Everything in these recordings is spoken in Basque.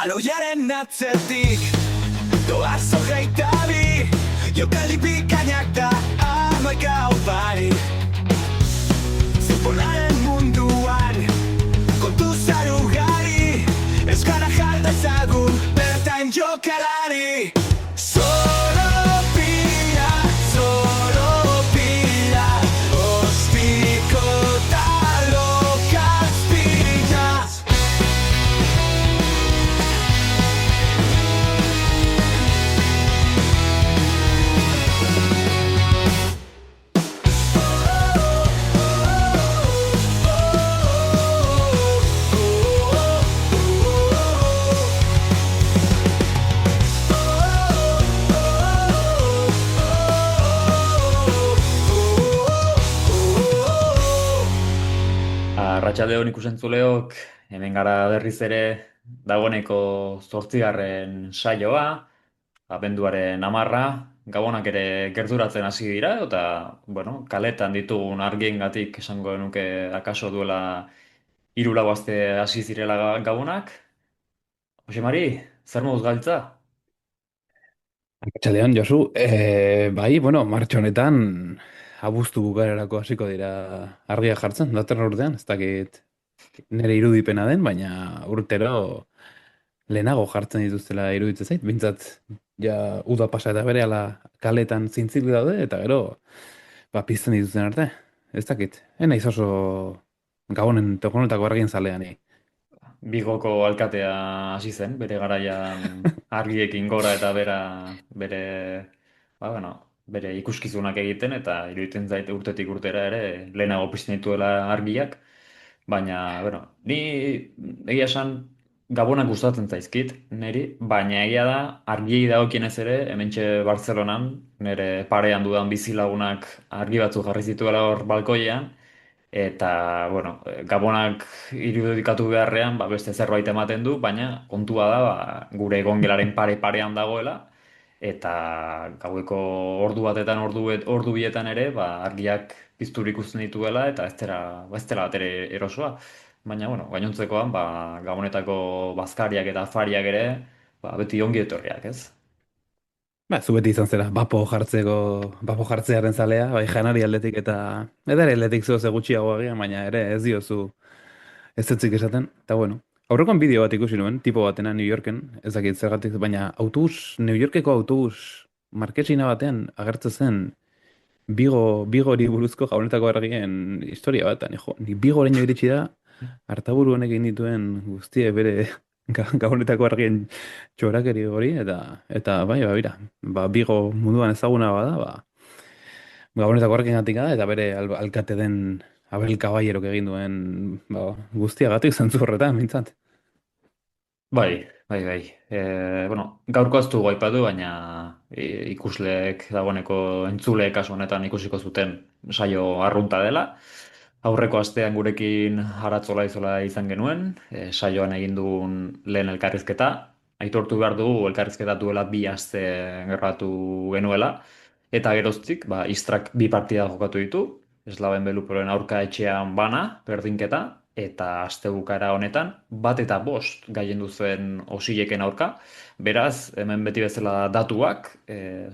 Baloiaren atzetik doaz hogeita bi Jokaldi bikainak da hamaika bai Futbolaren munduan kontu zarugari Ez gara jardezagun bertain jokalari Zoropila, zoropila Ostiko talokazpilaz Arratsaldeon ikusentzuleok, hemen gara berriz ere dagoeneko 8. saioa, abenduaren 10, Gabonak ere gerturatzen hasi dira, eta, bueno, kaletan ditugun argiengatik esango nuke akaso duela 3-4 aste hasi zirela Gabonak. Jose Mari, zer moduz gabiltza? Txalean, Josu, bai, bueno, martxo honetan abuztu bukarerako hasiko dira argia jartzen, datorren urtean, ez dakit nire irudipena den, baina urtero lehenago jartzen dituztela iruditzen zait, bintzat ja uda pasa eta berehala kaletan zintzik daude, eta gero, ba, pizten dituzten arte, ez dakit, naiz oso tokonetako argien zalean, Bigoko alkatea hasi zen, bere garaian argiekin gora eta bere, bueno, bere ikuskizunak egiten eta iruditzen zait urtetik urtera ere lehenago pizten dituela argiak, baina, bueno, ni egia esan Gabonak gustatzen zaizkit, niri, baina egia da argiei dagokienez ere, hementxe Bartzelonan, nire parean dudan bizilagunak argi batzuk jarri zituela hor balkoian, eta, bueno, Gabonak irudikatu beharrean, ba, beste zerbait ematen du, baina kontua da, ba, gure egongelaren pare-parean dagoela, eta gaueko ordu batetan, ordu bietan ere, ba, argiak piztur ikusten dituela, eta ez dela bat ere erosoa. Baina, bueno, gainontzekoan, ba, Gabonetako bazkariak eta afariak ere, ba, beti ongi etorriak, ez? ba, zu beti izan zera, bapo jartzearen zalea, bai janari aldetik eta edare aldetik zo ze gutxiago agian, baina ere ez diozu ez dutzik esaten, eta bueno. Aurrekoan bideo bat ikusi nuen, tipo batena New Yorken, ez dakit zergatik, baina New Yorkeko autobus markesina batean agertzen zen Bigori buruzko jaunetako argien historia bat, eta ni Bigoreño iritsi da, Artaburu honek egin dituen guztie bere gabonetako argien txorakeri hori, eta bai, ba, bira, ba, Bigo munduan ezaguna bada, ba, gabonetako argien gatik da, eta bere alkate den Abel Caballerok egin duen ba, guztiagatik zentzu horretan, mintzat. Bai, bai, bai. Bueno, gaurko ez dugu aipatu, baina ikusleek dagoeneko entzuleek kasu honetan ikusiko zuten saio arrunta dela. Aurreko astean gurekin Aratzola izola izan genuen, saioan egin duen lehen elkarrizketa. Aitortu behar dugu elkarrizketa duela 2 aste gerratu genuela. Eta geroztik, ba, Istrak 2 partida jokatu ditu. Eslaben Beluporen aurka etxean bana, berdinketa, eta astebukaera honetan, 1-5 gaien duzen Osileken aurka. Beraz, hemen beti bezala datuak,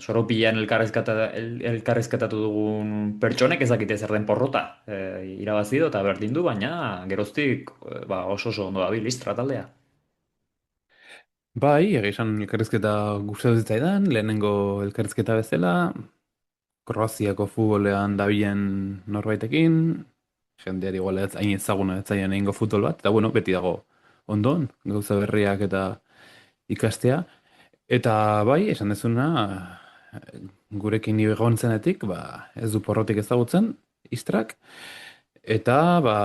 soropilan elkarrizketatu dugun pertsonek ezakite zer den porrota irabazi du eta berdin du, baina geroztik ba, oso ondo dabil Istra taldea. Bai, egia esan elkarrizketa gustatu zitzaidan, lehenengo elkarrizketa bezala, Kroaziako futbolean dabilen norbaitekin, jendeari igual ez hain ezaguna ez zaien egingo futbol bat, eta bueno, beti dago ondon, gauza berriak eta ikastea. Eta bai, esan dezuna, gurekin egon zenetik, ba, ez du porrotik ezagutzen, Istrak, eta ba,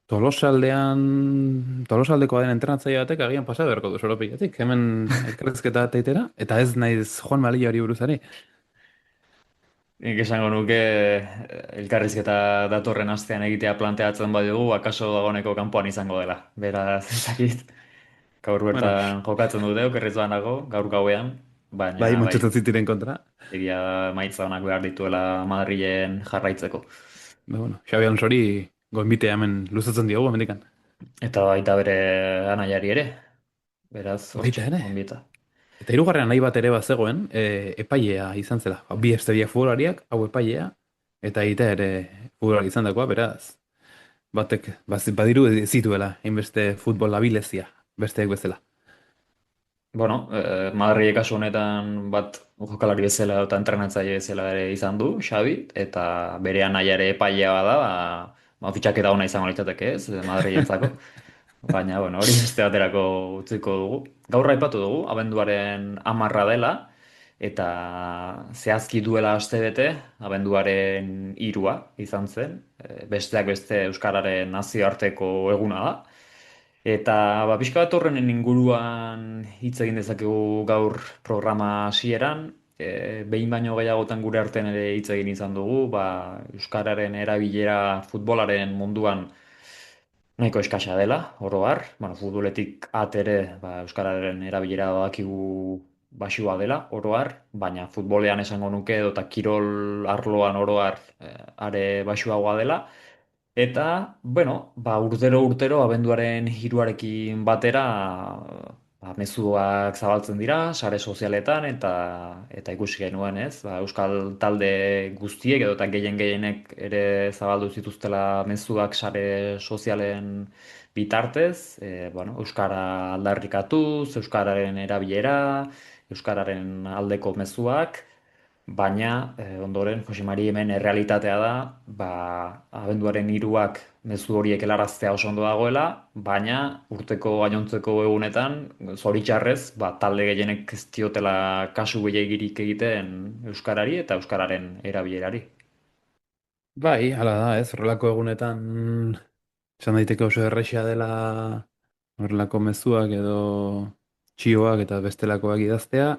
Tolosaldeko den entrenatzaile batek agian pasa beharko du soropilatik, hemen elkarrizketa teitera, eta ez naiz Juan Malilla hori buruzari. Nik esango nuke elkarrizketa datorren astean egitea planteatzen badugu, akaso dagoeneko kanpoan izango dela. Beraz, ezakit, gaur Bueno, bertan jokatzen dute, okerrez banago, gaur gauean, bai, baina bai, Manchester Cityren kontra. egia maitza onak behar dituela Madrilen jarraitzeko. Ba, bueno, Xabi Alonsori goinbitea hemen luzatzen diogu, hemendikan. Eta baita bere anaiari ere. Beraz, Baita hortxe, ere. onbieta. Eta hirugarrean nahi bat ere bazegoen, epailea izan zela. Bi estebiak futbolariak, hau epailea, eta egitea ere futbolari izan dakoa, beraz, batek, badiru zituela, hainbeste futbol abilezia, besteek bezala. Bueno, Madrilek kasu honetan bat jokalari bezala eta entrenatzaile bezala ere izan du, Xavi, eta bere anaia ere epailea bada, fitxaketa ona izango litzateke ez, Madrilentzako. Baina, bueno, hori beste baterako utziko dugu. Gaur aipatu dugu, abenduaren 10 dela, eta zehazki duela astebete, abenduaren 3 izan zen, besteak beste Euskararen nazioarteko eguna da. Eta pixka bat horren inguruan hitz egin dezakegu gaur programa hasieran, behin baino gehiagotan gure artean ere hitz egin izan dugu, Euskararen erabilera futbolaren munduan nahiko eskasa dela, oro har. Bueno, futboletik at ere, Euskararen erabilera badakigu baxua dela, oro har, baina futbolean esango nuke edota kirol arloan oro har are baxuagoa dela. Eta, bueno, urtero abenduaren 3 batera, mezuak zabaltzen dira, sare sozialetan, eta ikusi genuen, ez? Euskal talde guztiek edo eta gehienek ere zabaldu zituztela mezuak sare sozialen bitartez, bueno, Euskara aldarrikatuz, Euskararen erabilera, Euskararen aldeko mezuak, baina ondoren, Jose Mari, hemen errealitatea da, abenduaren 3 mezu horiek helaraztea oso ondo dagoela, baina urteko gainontzeko egunetan, zoritxarrez, talde gehienek ez diotela kasu gehiegirik egiten Euskarari eta Euskararen erabilerari. Bai, hala da, ez, horrelako egunetan, esan daiteke oso errexea dela horrelako mezuak edo txioak eta bestelakoak idaztea,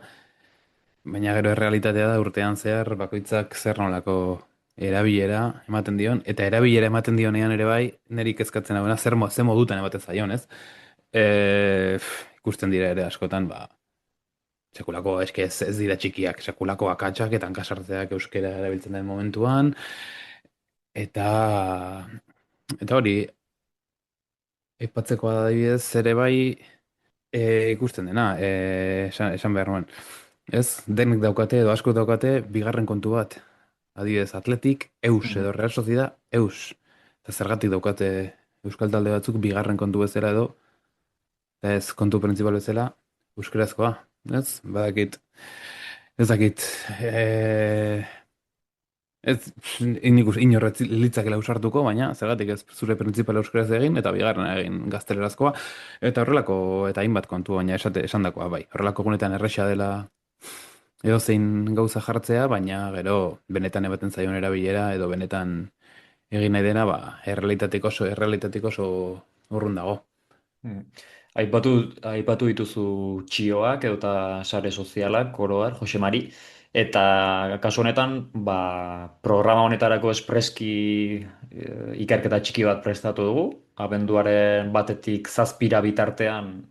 baina gero errealitatea da urtean zehar bakoitzak zer nolako erabilera ematen dion, eta erabilera ematen dionean ere bai, niri kezkatzen dagoena ze modutan ematen zaion, ez? Ikusten dira ere askotan, sekulako, eske ez dira txikiak, sekulako akatsak eta hankasartzeak euskera erabiltzen den momentuan, eta hori, aipatzekoa da adibidez ere bai, ikusten dena, esan behar nuen. Ez, denek daukate edo asko daukate bigarren kontu bat. Adibidez, Atletik, Eus Mhm. edo Real Sociedad, Eus. Eta zergatik daukate euskal talde batzuk bigarren kontu bezala edo, eta ez kontu printzipal bezala, euskarazkoa. Ez, badakit, ez dakit, ez inorret litzakela usartuko, baina zergatik ez zure printzipala euskaraz egin eta bigarren egin gaztelerazkoa. Eta horrelako, eta hainbat kontu, baina esandakoa, bai. Horrelako gunetan erresa dela edozein gauza jartzea, baina gero benetan ematen zaion erabilera edo benetan egin nahi dena, errealitatik oso urrun dago. Mm. Aipatu dituzu txioak edota sare sozialak oro har, Jose Mari, eta kasu honetan, programa honetarako espreski ikerketa txiki bat prestatu dugu, abenduaren 1-7 bitartean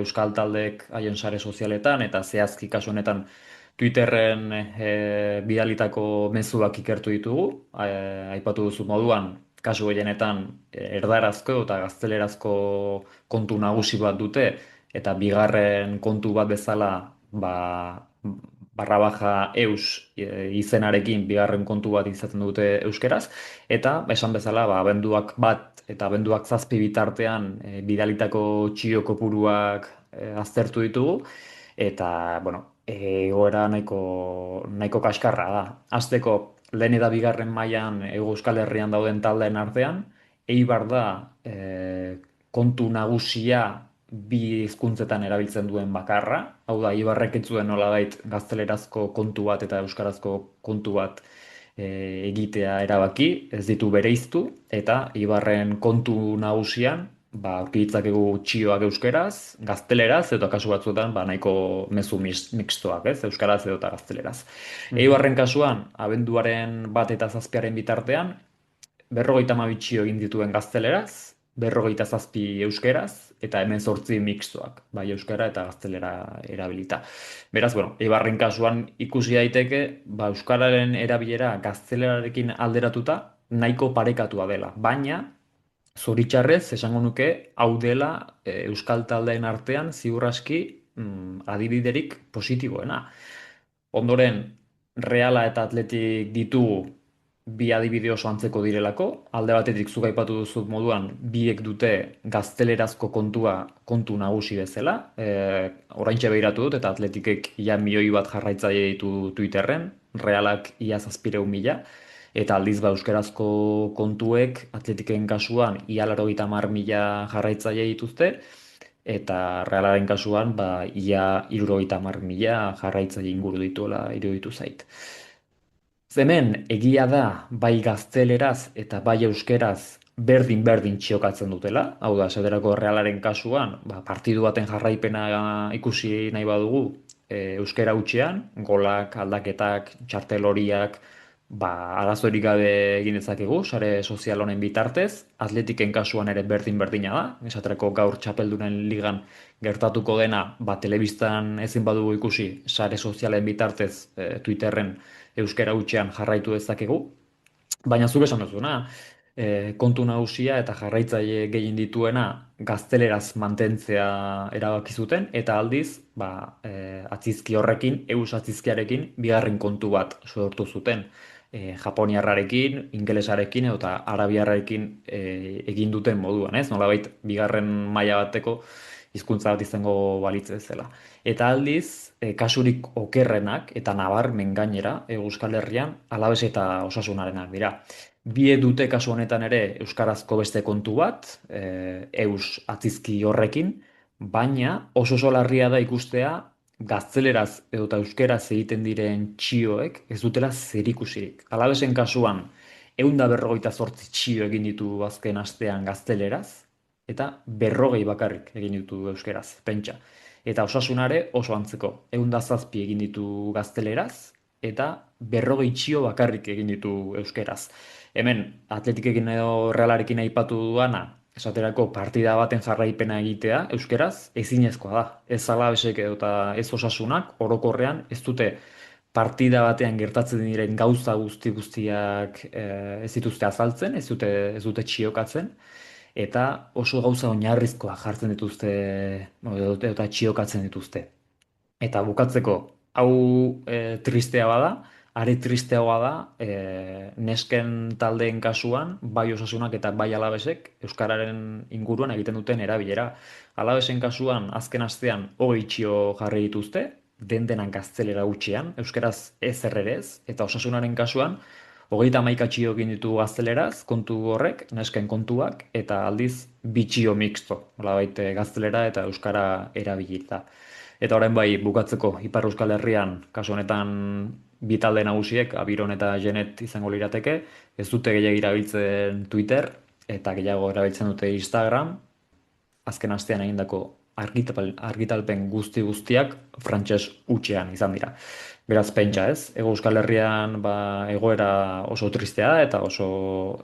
Euskal Taldek haien sare sozialetan, eta zehazki kasu honetan Twitterren bidalitako mezuak ikertu ditugu, aipatu duzu moduan, kasu gehienetan erdarazko eta gaztelerazko kontu nagusi bat dute, eta bigarren kontu bat bezala barra baja eus izenarekin bigarren kontu bat izaten dute euskeraz, eta esan bezala abenduak 1 eta abenduak 7 bitartean bidalitako txio kopuruak aztertu ditugu, eta, bueno, egoera nahiko kaskarra da. Hasteko, lehen eta bigarren mailan Hego Euskal Herrian dauden taldeen artean, Eibar da kontu nagusia bi hizkuntzetan erabiltzen duen bakarra. Hau da, Eibarrek ez zuen nolabait gaztelerazko kontu bat eta euskarazko kontu bat egitea erabaki, ez ditu bereiztu, eta Eibarren kontu nagusian, aurki ditzakegu txioak euskeraz, gazteleraz, eta kasu batzuetan nahiko mezu mixtoak, ez? Euskaraz edo eta gazteleraz. Eibarren kasuan, abenduaren 1 eta 7 bitartean, 52 txio egin dituen gazteleraz, 57 euskeraz, eta 18 mixtoak, bai euskara eta gaztelera erabilita. Beraz, bueno, Eibarren kasuan ikusi daiteke, euskararen erabilera gaztelerarekin alderatuta nahiko parekatua dela, baina zoritxarrez esango nuke hau dela euskal taldeen artean ziur aski adibiderik positiboena. Ondoren, Reala eta Atletik ditugu bi adibide oso antzeko direlako. Alde batetik zuk aipatu duzu moduan biek dute gaztelerazko kontu nagusi bezala. Oraintxe begiratu dut eta Atletikek ia milioi bat jarraitzaile ditu Twitterren, Realak ia 700.000 eta aldiz ba euskarazko kontuek Atletiken kasuan ia 90.000 jarraitzaile dituzte eta Realaren kasuan ba ia 70.000 jarraitzaile inguru dituela iruditu zait. Hemen egia da bai gazteleraz eta bai euskeraz berdin txiokatzen dutela. Hau da, esaterako Realaren kasuan, ba, partidu baten jarraipena ikusi nahi badugu euskera hutsean, golak, aldaketak, txartel horiak, ba, arazorik gabe egin dezakegu, sare sozial honen bitartez. Atletiken kasuan ere berdina da. Esaterako gaur txapeldunen ligan gertatuko dena, ba, telebistan ezin badugu ikusi, sare sozialen bitartez Twitterren euskera hutsean jarraitu dezakegu. Baina zuk esan duzuna, kontu nagusia eta jarraitzaile gehien dituena gazteleraz mantentzea erabaki zuten eta aldiz, ba, atzizki horrekin, eus atzizkiarekin bigarren kontu bat sortu zuten. Japoniarrarekin, ingelesarekin eta arabiarrarekin egin duten moduan, ez? Nolabait bigarren maila bateko hizkuntza bat izango balitz bezala. Eta aldiz, kasurik okerrenak eta nabarmen gainera Euskal Herrian Alabes eta Osasunarenak dira. Bie dute kasu honetan ere euskarazko beste kontu bat, eus atzizki horrekin, baina oso larria da ikustea gazteleraz edota euskeraz egiten diren txioek ez dutela zerikusirik. Alabesen kasuan 158 txio egin ditu azken astean gazteleraz, eta 40 bakarrik egin ditu euskeraz, pentsa. Eta Osasunare oso antzeko, 107 egin ditu gazteleraz, eta 40 txio bakarrik egin ditu euskeraz. Hemen, Atletikekin edo Realarekin aipatu duana, esaterako partida baten jarraipena egitea euskeraz ezinezkoa da. Ez Alabesek edota ez Osasunak orokorrean ez dute partida batean gertatzen diren gauza guztiak ez dituzte azaltzen, ez dute txiokatzen, eta oso gauza oinarrizkoa jartzen dituzte, eta txiokatzen dituzte. Eta bukatzeko, hau tristea bada, are tristeagoa da, nesken taldeen kasuan, bai Osasunak eta bai Alabesek, euskararen inguruan egiten duten erabilera. Alabesen kasuan, azken astean, 20 txio jarri dituzte, denak gaztelera hutsean, euskaraz ez errerez, eta Osasunaren kasuan, 31 txio egin ditu gazteleraz, kontu horrek, nesken kontuak, eta aldiz, 2 txio mixto, nolabait gaztelera eta euskara erabilita. Eta orain bai, bukatzeko, Ipar Euskal Herrian, kasu honetan bi talde nagusiek, Abiron eta Genet izango lirateke, ez dute gehiago erabiltzen Twitter, eta gehiago erabiltzen dute Instagram, azken astean egindako argitalpen guztiak frantses hutsean izan dira. Beraz, pentsa ez, Hego Euskal Herrian egoera oso tristea da eta oso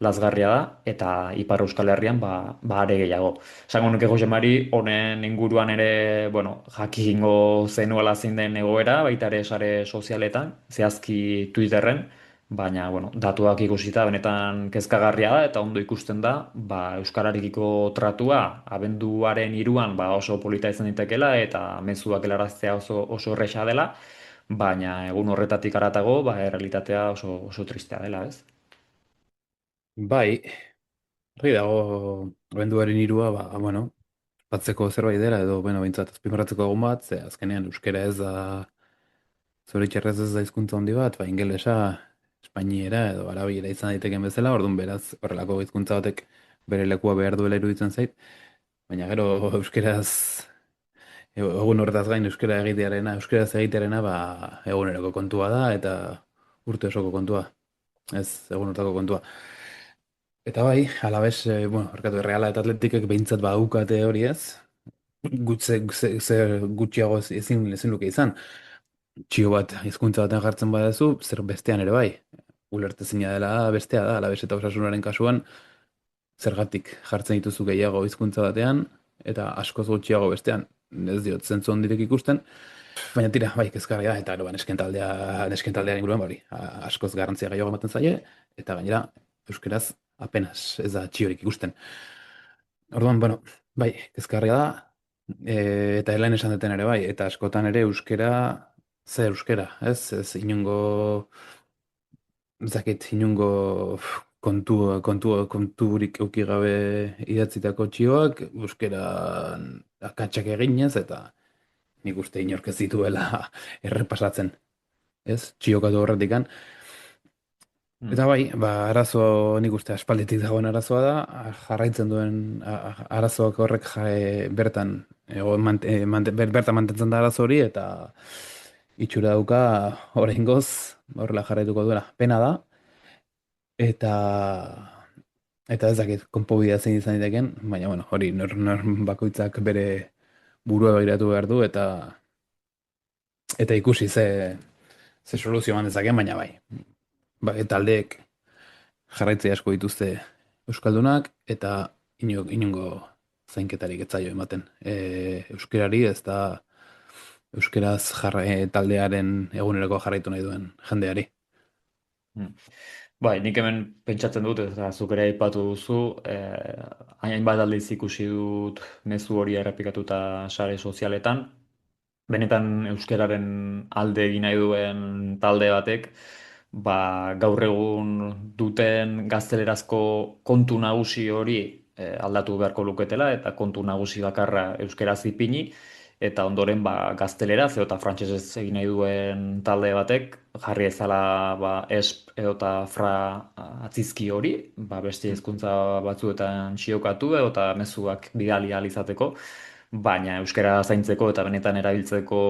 lazgarria da, eta Ipar Euskal Herrian are gehiago. Esango nuke Jose Mari, honen inguruan ere, jakingo zenuela zein den egoera, baita ere sare sozialetan, zehazki Twitterren, baina, datuak ikusita benetan kezkagarria da, eta ondo ikusten da, euskararekiko tratua, abenduaren 3an, oso polita izan ditekela, eta mezuak helaraztea oso erresa dela, baina egun horretatik haratago, errealitatea oso tristea dela, ez? Bai, hori dago abenduaren 3a, batzeko zerbait dela, edo, behintzat, azpimarratzeko egun bat, ze azkenean euskera ez da, zoritxarrez ez da hizkuntza handi bat, ingelesa, espainiera edo arabiera izan daiteken bezala, orduan beraz, horrelako hizkuntza batek bere lekua behar duela iruditzen zait, baina gero euskeraz, egun horretaz gain euskaraz egitearena, eguneroko kontua da, eta urte osoko kontua, ez egun horretako kontua. Eta bai, Alabes, Reala eta Atletikek behintzat badukate hori ez, gutxiago ezin luke izan. Txio bat hizkuntza baten jartzen badezu, zer bestean ere bai. Ulertezina dela bestea da, Alabes eta Osasunaren kasuan, zergatik jartzen dituzu gehiago hizkuntza batean, eta askoz gutxiago bestean, ez diot zentzu ondirek ikusten, baina tira, bai, kezkarria da, eta nesken taldearen inguruan, askoz garrantzia gehiago ematen zaie, eta gainera, euskeraz apenas ez da txiorik ikusten. Orduan, bueno, bai, kezkarria da, eta helain esan duten ere bai, eta askotan ere euskera, ze euskera, ez inungo, ez dakit, inungo konturik euki gabe idatzitako txioak, euskera akatsak eginez, eta nik uste inork ez dituela errepasatzen, ez, txiokatu horretikan. Mm. Eta bai, arazo nik uste aspalditik dagoen arazoa da, jarraitzen duen arazoak horrek bertan, bertan mantentzen da arazo hori, eta itxura dauka oraingoz horrela jarraituko duela. Pena da, eta ez dakit konponbidea zein izan daiteken, baina bueno, hori nor bakoitzak bere burua begiratu behar du, eta ikusi ze soluzio eman dezakeen, baina bai. Taldeek jarraitze asko dituzte euskaldunak eta inongo zainketarik ez zaio ematen. Euskerari ez da euskeraz taldearen eguneroko jarraitu nahi duen jendeari. Mm. Bai, nik hemen pentsatzen dut, eta zuk ere aipatu duzu, hainbat aldiz ikusi dut mezu hori errepikatuta sare sozialetan, benetan euskararen alde egin nahi duen talde batek, ba, gaur egun duten gaztelerazko kontu nagusi hori aldatu beharko luketela, eta kontu nagusi bakarra euskeraz ipini, eta ondoren ba, gazteleraz edo eta frantsesez egin nahi duen talde batek jarri ezala ba, esp edo eta fra atzizki hori, ba, beste hizkuntza batzuetan txiokatu edo eta mezuak bidali ahal izateko, baina euskara zaintzeko eta benetan erabiltzeko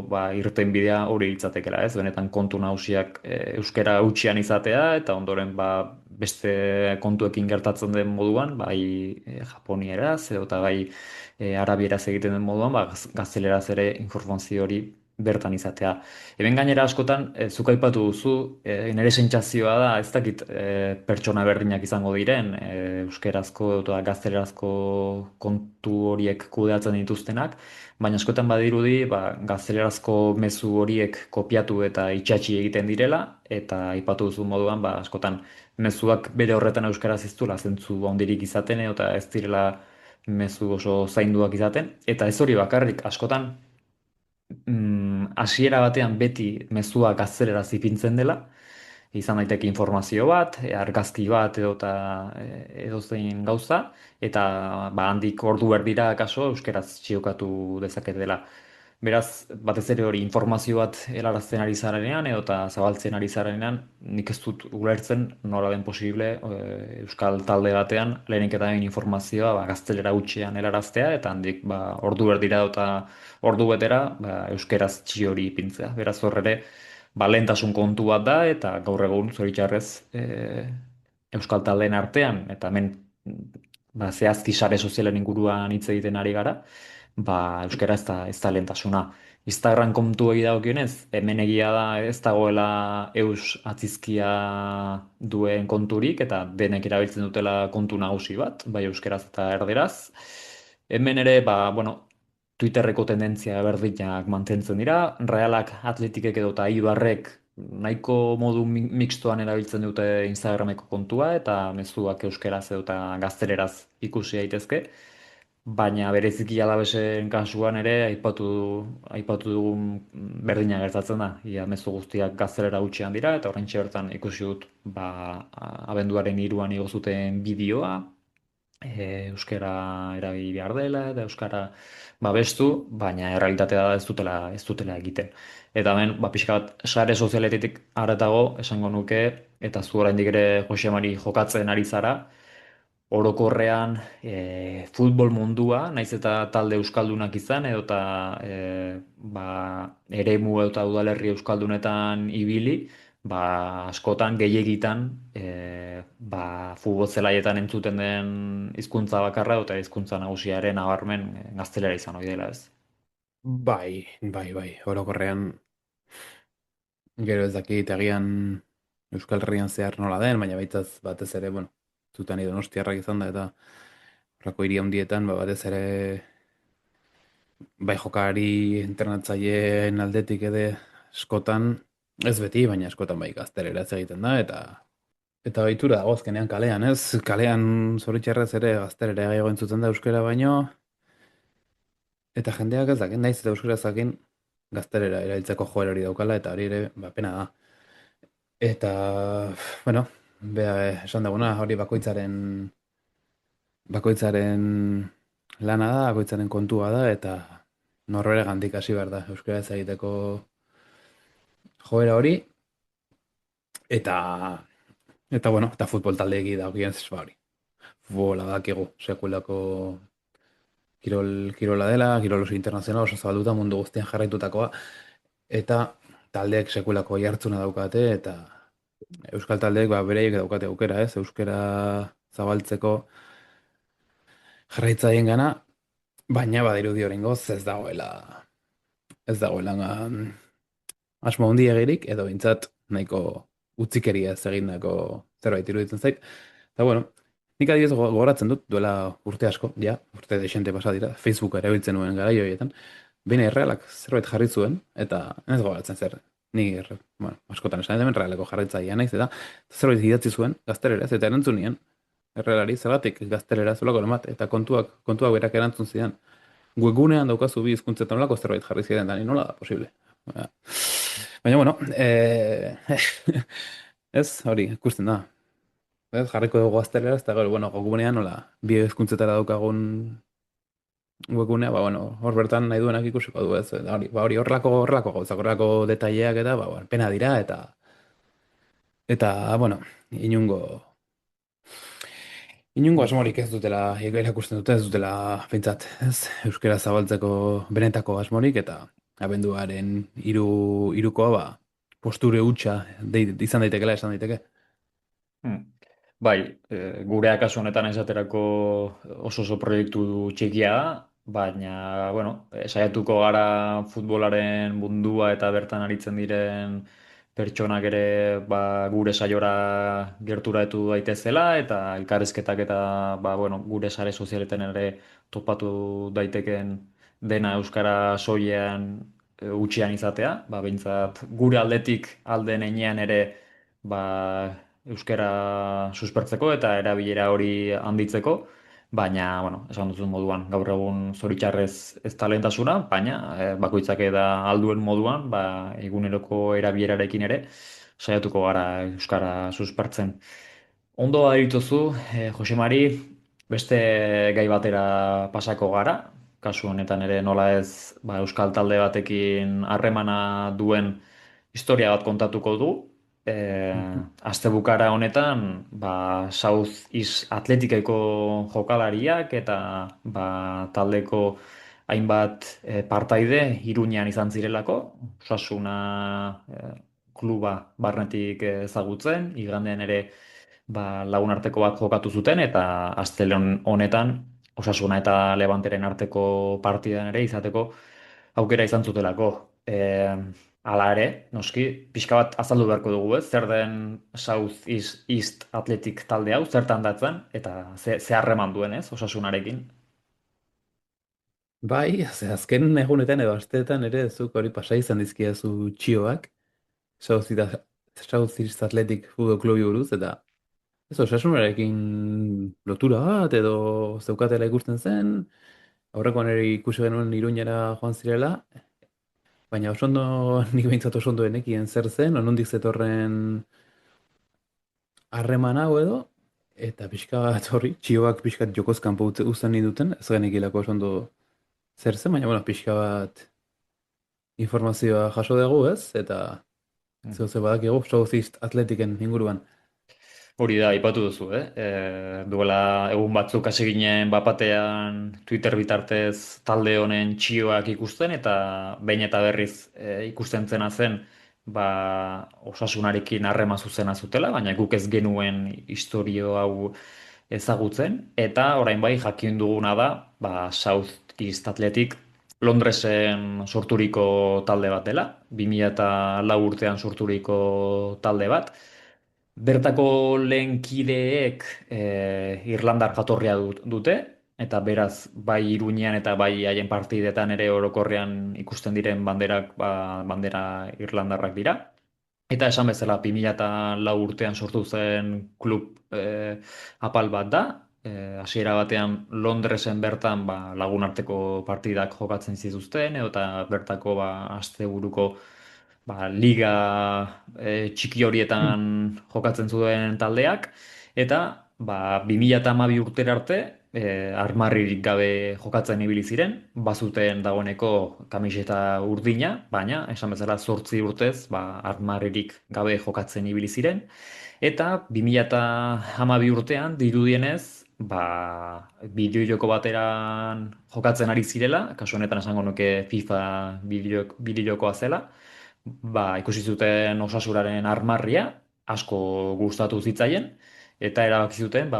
ba, irten bidea hori litzatekeela, ez? Benetan kontu nagusiak euskara hutsian izatea eta ondoren ba, beste kontuekin gertatzen den moduan, bai japonieraz edo eta bai arabieraz egiten den moduan, ba, gazteleraz ere informazio hori bertan izatea. Hemen gainera askotan, zuk aipatu duzu, nire sentsazioa da, ez dakit pertsona berdinak izango diren, euskerazko eta gaztelerazko kontu horiek kudeatzen dituztenak, baina askotan badirudi, ba, gaztelerazko mezu horiek kopiatu eta itxatxi egiten direla, eta aipatu duzu moduan, ba, askotan mezuak bere horretan euskaraz ez duela zentzu handirik izaten, eta ez direla mezu oso zainduak izaten, eta ez hori bakarrik, askotan hasiera batean beti mezua gazteleraz ipintzen dela, izan daiteke informazio bat, argazki bat edozein gauza, eta ba, handik ordu berdira kaso euskeraz txiokatu dezaketela. Beraz, batez ere hori informazio bat helarazten ari zarenean edo eta zabaltzen ari zarenean, nik ez dut ulertzen nola den posible euskal talde batean lehenik eta behin informazioa ba, gaztelera hutsean helaraztea eta handik ba, ordu berdira eta ordu betera ba, euskeraz txi hori ipintzea. Beraz hor ere, ba, lehentasun kontu bat da eta gaur egun zoritxarrez euskal taldeen artean eta hemen ba, zehazki sare sozialen inguruan hitz egiten ari gara, ba, euskara ez da lehentasuna. Instagram kontu dagokionez, hemen egia da ez dagoela eus atzizkia duen konturik eta denek erabiltzen dutela kontu nagusi bat, bai euskeraz eta erderaz. Hemen ere, ba, bueno, Twitterreko tendentzia berdinak mantentzen dira, Realak, Atletikek edo eta Ibarrek nahiko modu mixtoan erabiltzen dute Instagrameko kontua eta mezuak euskeraz edo eta gazteleraz ikusi daitezke. Baina bereziki Alavesen kasuan ere aipatu dugun berdina gertatzen da. Ia mezu guztiak gaztelera hutsean dira eta oraintxe bertan ikusi dut ba, abenduaren 3 igo zuten bideoa euskara erabili behar dela eta euskara babestu, baina errealitatea da ez dutela egiten. Eta hemen, ba, pixka bat, sare sozialetik haratago esango nuke, eta zu oraindik ere Jose Mari jokatzen ari zara, orokorrean futbol mundua, naiz eta talde euskaldunak izan, edota ba, eremu eta udalerri euskaldunetan ibili, ba, askotan gehiegitan ba, futbol zelaietan entzuten den hizkuntza bakarra eta hizkuntza nagusiaren nabarmen gaztelera izan ohi dela ez. Bai, orokorrean gero ez dakit agian Euskal Herrian zehar nola den, baina baitzaz batez ere, bueno, zutan Donostiarrak izan da, eta horrako hiri handietan, ba, batez ere bai jokari entrenatzaileen aldetik ere askotan, ez beti, baina askotan bai gazteleraz egiten da, Eta ohitura dago azkenean kalean, ez? Kalean zoritxarrez ere gaztelera gehiago entzuten da euskara baino, eta jendeak ez dakit, naiz eta euskara zakin gaztelera erabiltzeko joera hori daukala, eta hori ere, ba, pena da. Eta, bueno, esan duguna, hori bakoitzaren lana da, bakoitzaren kontua da, eta norbere gandik hasi behar da, euskara ez egiteko joera hori, eta, bueno, eta futbol taldeegi dagokien ba hori. Futbola badakigu, sekulako kirola dela, kirol oso internazional, oso zabalduta mundu guztian jarraitutakoa, eta taldeek sekulako jartzuna daukate, eta euskal taldeek ba, bereiek daukate aukera, ez? Euskara zabaltzeko jarraitzaileen gana, baina badirudi oraingoz ez dagoela asmo handiegirik, edo behintzat nahiko utzikeria ez egindako zerbait iruditzen zait. Eta bueno, nik adibidez gogoratzen dut, duela urte asko, ja, urte desente pasa dira, Facebooka erabiltzen nuen garai horietan, behin errealak zerbait jarri zuen, eta ez gogoratzen zer, bueno, askotan esan hemen realeko jarraitzailea naiz, eta zerbait idatzi zuen gazteleraz, eta erantzunien, errealari zergatik gaztelera zelako emat, eta kontuak berak erantzun zidan. Webgunean daukazu bi hizkuntzetan olako zerbait jarri ziren, da ni nola da posible. Baina, bueno, ez, hori, ikusten da. Ez, jarriko dugu gaztelera, eta gero, bueno, webgunean nola bi hizkuntzetara daukagun webgunea, ba, bueno, hor bertan nahi duenak ikusiko du, ez, eta hori, ba, hori horrelako gauzak, horrelako detaileak eta, ba, pena dira, eta, bueno, inungo asmorik ez dutela, irakusten dute ez dutela, pentsat, ez, euskara zabaltzeko benetako asmorik, eta abenduaren hirukoa, ba, posture hutsa izan daitekela esan daiteke. Hmm. Bai, gurea kasu honetan esaterako oso proiektu txikia da, baina, bueno, saiatuko gara futbolaren mundua eta bertan aritzen diren pertsonak ere ba, gure saiora gerturatu daitezela eta elkarrizketak eta ba, bueno, gure sare sozialetan ere topatu daiteken dena euskara soilean utxian izatea, ba, behintzat gure aldetik alden heinean ere ba, euskara suspertzeko eta erabilera hori handitzeko, baina, bueno, esan duzun moduan, gaur egun zoritxarrez ez talentasuna, baina bakoitzak da alduen moduan, ba, eguneroko erabilerarekin ere, saiatuko gara euskara suspertzen. Ondo dituzu, Jose Mari, beste gai batera pasako gara, kasu honetan ere nola ez ba, euskal talde batekin harremana duen historia bat kontatuko du. Astebukara honetan ba, South East Athleticeko jokalariak eta ba, taldeko hainbat partaide Iruñean izan zirelako, Osasuna kluba barnetik ezagutzen, igandean ere ba, lagunarteko bat jokatu zuten eta astelehen honetan Osasuna eta Levanteren arteko partidan ere izateko aukera izan zutelako. Hala ere, noski, pixka bat azaldu beharko dugu, ez? Zer den South East Athletic talde hau, zertan datzen, eta ze harreman duen, ez, Osasunarekin. Bai, azken egunetan edo asteetan ere zuk hori pasa izan dizkiazu txioak, South East Athletic Football Clubi buruz, eta ez Osasunarekin lotura bat edo zeukatela ikusten zen, aurrekoan ere ikusi genuen Iruñera joan zirela, baina oso ondo, nik behintzat oso ondo enekien zer zen, nondik zetorren harreman hau edo, eta pixka bat horri, txioak pixka bat jokoz kanpo uzten nahi duten, ez genekilako oso ondo zer zen, baina bueno, pixka bat informazioa jaso dugu, ez? Eta zeu ze badakigu, South East Athleticen inguruan. Hori da, aipatu duzu, eh? Duela egun batzuk hasi ginen bapatean Twitter bitartez talde honen txioak ikusten eta behin eta berriz ikusten zena zen ba, Osasunarekin harrema zuzena zutela, baina guk ez genuen historio hau ezagutzen eta orain bai jakin duguna da ba, South East Athletic Londresen sorturiko talde bat dela, 2004 urtean sorturiko talde bat. Bertako lehen kideek Irlandar jatorria dute, eta beraz bai Iruñean eta bai haien partidetan ere orokorrean ikusten diren banderak ba, bandera Irlandarrak dira. Eta esan bezala, 2004 urtean sortu zen klub apal bat da. Hasiera batean Londresen bertan lagunarteko partidak jokatzen zituzten, eta bertako asteburuko liga txiki Mm. horietan jokatzen zuen taldeak. Eta 2012 urtera arte armarririk gabe jokatzen ibili ziren, bazuten dagoeneko kamiseta urdina, baina esan bezala 8 urtez armarririk gabe jokatzen ibili ziren, eta 2012 urtean dirudienez bideojoko bateran jokatzen ari zirela, kasu honetan esango nuke FIFA bideojokoa zela, ikusi zuten Osasuraren armarria, asko gustatu zitzaien, eta erabaki zuten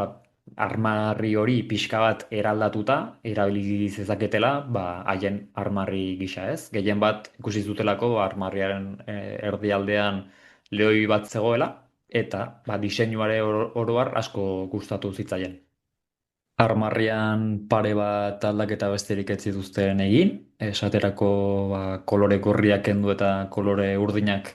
armarri hori pixka bat eraldatuta erabili zezaketela haien armarri gisa, ez? Gehien bat ikusi zutelako armarriaren erdialdean lehoi bat zegoela, eta diseinuare oro har asko gustatu zitzaien. Armarrian pare bat aldaketa besterik ez zituzten egin, esaterako kolore gorriak kendu eta kolore urdinak